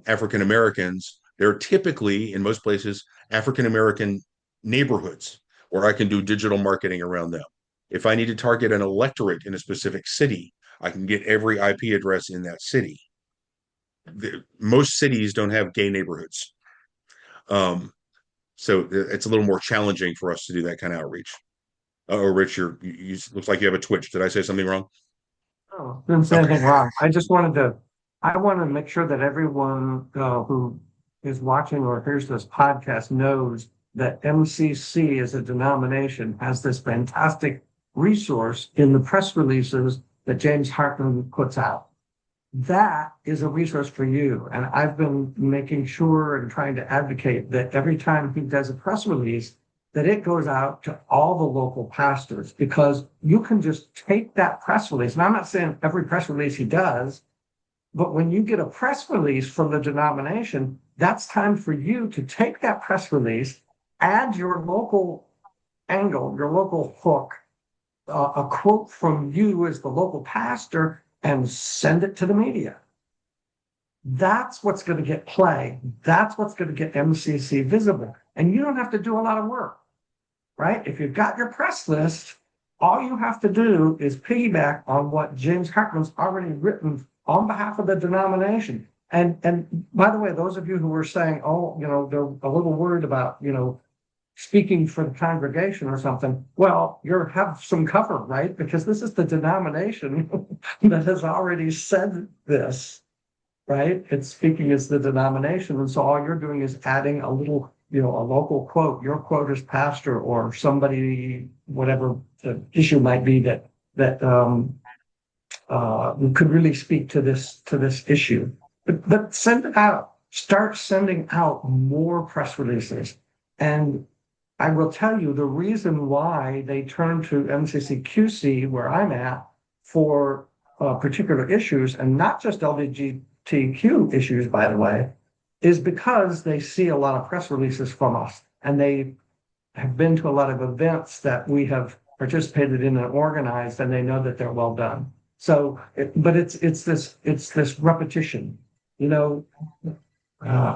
African Americans, there are typically, in most places, African American neighborhoods where I can do digital marketing around them. If I need to target an electorate in a specific city, I can get every IP address in that city. Most cities don't have gay neighborhoods. So it's a little more challenging for us to do that kind of outreach. Oh, Rich, you looks like you have a twitch. Did I say something wrong? Oh, didn't say anything wrong. I want to make sure that everyone who is watching or hears this podcast knows that MCC as a denomination has this fantastic resource in the press releases that James Hartman puts out. That is a resource for you. And I've been making sure and trying to advocate that every time he does a press release, that it goes out to all the local pastors, because you can just take that press release. And I'm not saying every press release he does, but when you get a press release from the denomination, that's time for you to take that press release, add your local angle, your local hook, a quote from you as the local pastor, and send it to the media. That's what's going to get play. That's what's going to get MCC visible. And you don't have to do a lot of work, right? If you've got your press list, all you have to do is piggyback on what James Hartman's already written on behalf of the denomination. And by the way, those of you who were saying, oh, they're a little worried about, speaking for the congregation or something, well, you have some cover, right? Because this is the denomination that has already said this, right? It's speaking as the denomination. And so all you're doing is adding a little, a local quote, your quote as pastor or somebody, whatever the issue might be that could really speak to this issue. But send it out, start sending out more press releases. And I will tell you the reason why they turn to MCC-QC, where I'm at, for particular issues, and not just LGBTQ issues, by the way, is because they see a lot of press releases from us, and they have been to a lot of events that we have participated in and organized, and they know that they're well done. So, but it's this repetition,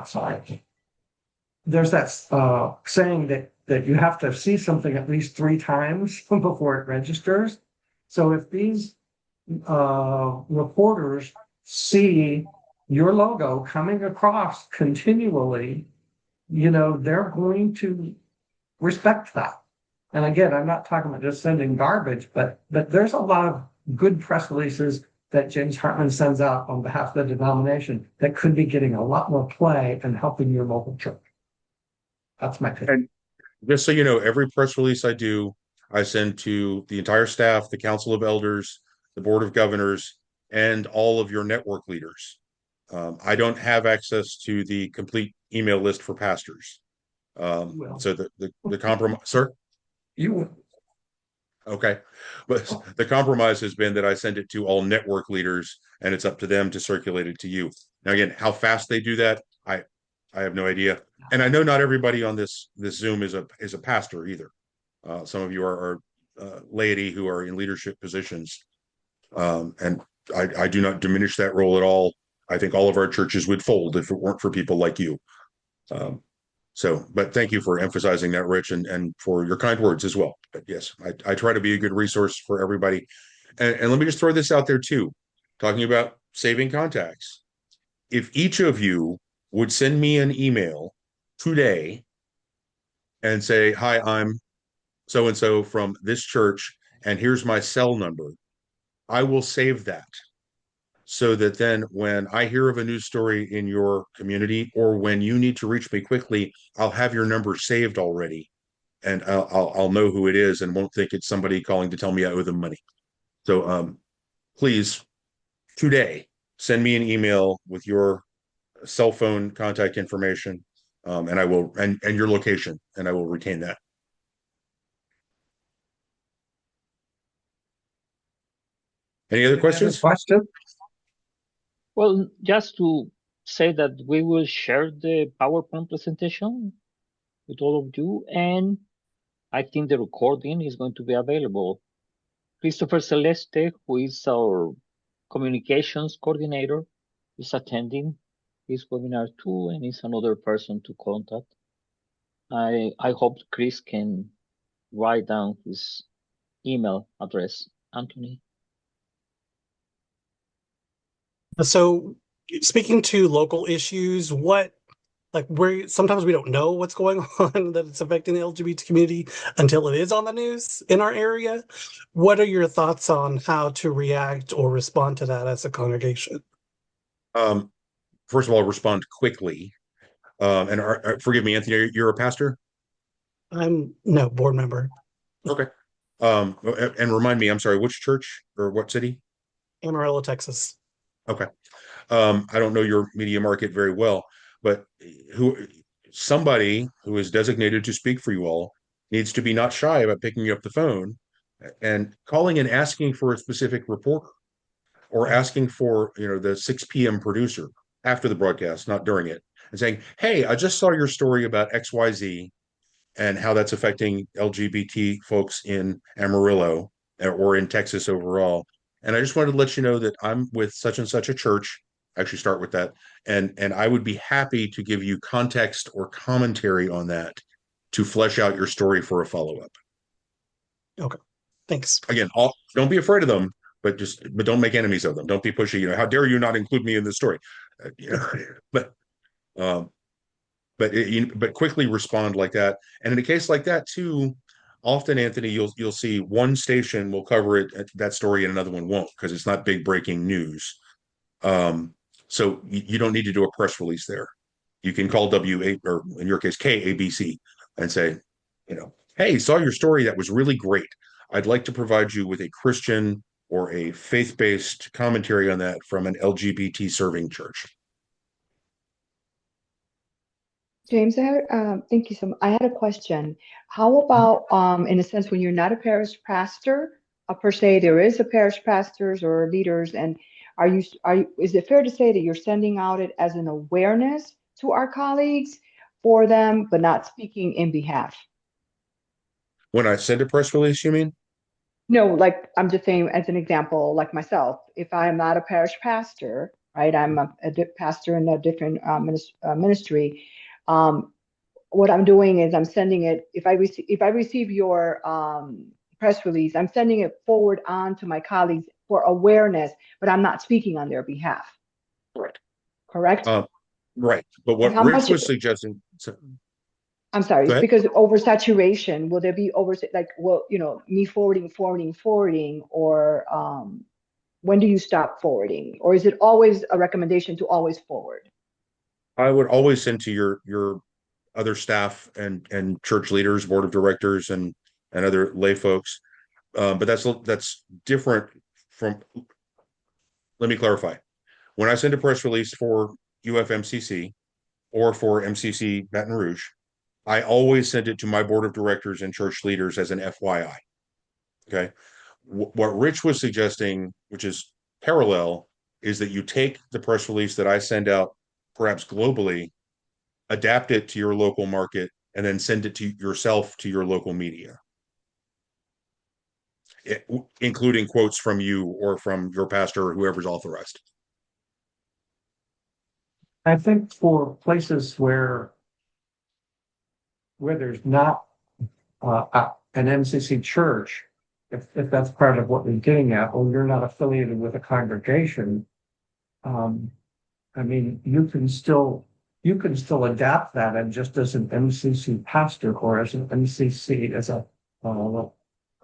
sorry. There's that saying that you have to see something at least 3 times before it registers. So if these reporters see your logo coming across continually, they're going to respect that. And again, I'm not talking about just sending garbage, but there's a lot of good press releases that James Hartman sends out on behalf of the denomination that could be getting a lot more play and helping your local church. That's my opinion. And just so you know, every press release I do, I send to the entire staff, the Council of Elders, the Board of Governors, and all of your network leaders. I don't have access to the complete email list for pastors. So the compromise, sir? You will. Okay. But the compromise has been that I send it to all network leaders, and it's up to them to circulate it to you. Now, again, how fast they do that, I have no idea. And I know not everybody on this Zoom is a pastor either. Some of you are laity who are in leadership positions. And I do not diminish that role at all. I think all of our churches would fold if it weren't for people like you. But thank you for emphasizing that, Rich, and for your kind words as well. But yes, I try to be a good resource for everybody. And let me just throw this out there too, talking about saving contacts. If each of you would send me an email today and say, hi, I'm so-and-so from this church, and here's my cell number, I will save that. So that then when I hear of a news story in your community, or when you need to reach me quickly, I'll have your number saved already, and I'll know who it is and won't think it's somebody calling to tell me I owe them money. So please, today, send me an email with your cell phone contact information, and I will and your location, and I will retain that. Any other questions? Question? Well, just to say that we will share the PowerPoint presentation with all of you, and I think the recording is going to be available. Christopher Celeste, who is our communications coordinator, is attending this webinar too, and is another person to contact. I hope Chris can write down his email address. Anthony. So speaking to local issues, where sometimes we don't know what's going on that it's affecting the LGBT community until it is on the news in our area. What are your thoughts on how to react or respond to that as a congregation? First of all, respond quickly. Forgive me, Anthony, you're a pastor? I'm no board member. Okay. And remind me, I'm sorry, which church or what city? Amarillo, Texas. Okay. I don't know your media market very well, but somebody who is designated to speak for you all needs to be not shy about picking up the phone and calling and asking for a specific reporter, or asking for, the 6 p.m. producer after the broadcast, not during it, and saying, hey, I just saw your story about XYZ and how that's affecting LGBT folks in Amarillo or in Texas overall. And I just wanted to let you know that I'm with such and such a church. Actually start with that. And I would be happy to give you context or commentary on that to flesh out your story for a follow-up. Thanks. Again, don't be afraid of them, but don't make enemies of them. Don't be pushy. How dare you not include me in this story? But quickly respond like that. And in a case like that too, often, Anthony, you'll see one station will cover that story and another one won't, because it's not big breaking news. So you don't need to do a press release there. You can call W8, or in your case KABC, and say, hey, saw your story, that was really great. I'd like to provide you with a Christian or a faith-based commentary on that from an LGBT serving church. James, thank you so much. I had a question. How about, in a sense, when you're not a parish pastor, per se, there is a parish pastors or leaders, and is it fair to say that you're sending out it as an awareness to our colleagues for them, but not speaking in behalf? When I send a press release, you mean? No, like I'm just saying as an example, like myself, if I am not a parish pastor, right? I'm a pastor in a different ministry. What I'm doing is I'm sending it. If I receive your press release, I'm sending it forward on to my colleagues for awareness, but I'm not speaking on their behalf. Right. Correct? Right. But what Rich was suggesting. I'm sorry, it's because oversaturation. Will there be me forwarding, or when do you stop forwarding? Or is it always a recommendation to always forward? I would always send to your other staff and church leaders, board of directors, and other lay folks. But that's different from. Let me clarify. When I send a press release for UFMCC or for MCC Baton Rouge, I always send it to my board of directors and church leaders as an FYI. Okay. What Rich was suggesting, which is parallel, is that you take the press release that I send out, perhaps globally, adapt it to your local market, and then send it to yourself to your local media, including quotes from you or from your pastor or whoever's authorized. I think for places where there's not an MCC church, if that's part of what we're getting at, or you're not affiliated with a congregation, I mean, you can still adapt that, and just as an MCC pastor or as an MCC, as a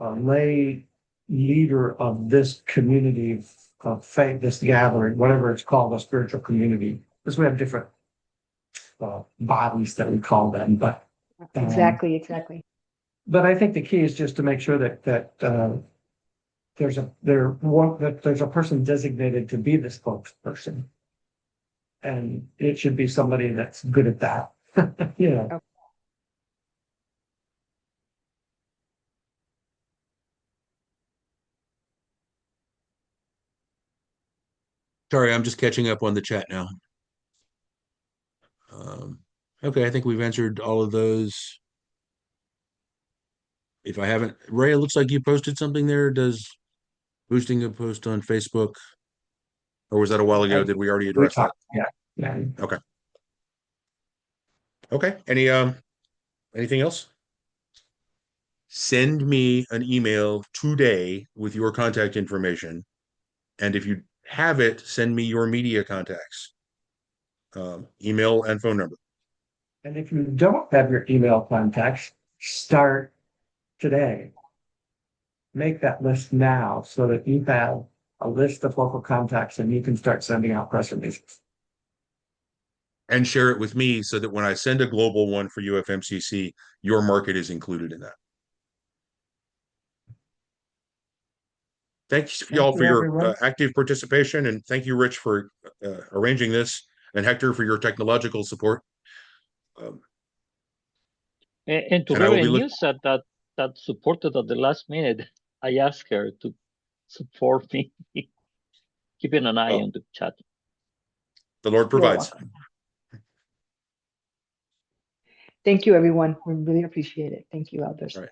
lay leader of this community of faith, this gathering, whatever it's called, a spiritual community, because we have different bodies that we call them, but Exactly. But I think the key is just to make sure that there's a person designated to be the spokesperson, and it should be somebody that's good at that. Okay. Sorry, I'm just catching up on the chat now. Okay, I think we've answered all of those. If I haven't, Ray, it looks like you posted something there. Does boosting a post on Facebook, or was that a while ago? Did we already address that? Yeah. Okay. Anything else? Send me an email today with your contact information, and if you have it, send me your media contacts, email and phone number. And if you don't have your email contacts, start today. Make that list now so that you have a list of local contacts and you can start sending out press releases. And share it with me so that when I send a global one for UFMCC, your market is included in that. Thanks y'all for your active participation, and thank you, Rich, for arranging this, and Hector for your technological support. And to her news that supported at the last minute, I asked her to support me, keeping an eye on the chat. The Lord provides. Thank you, everyone. We really appreciate it. Thank you, elders. All right.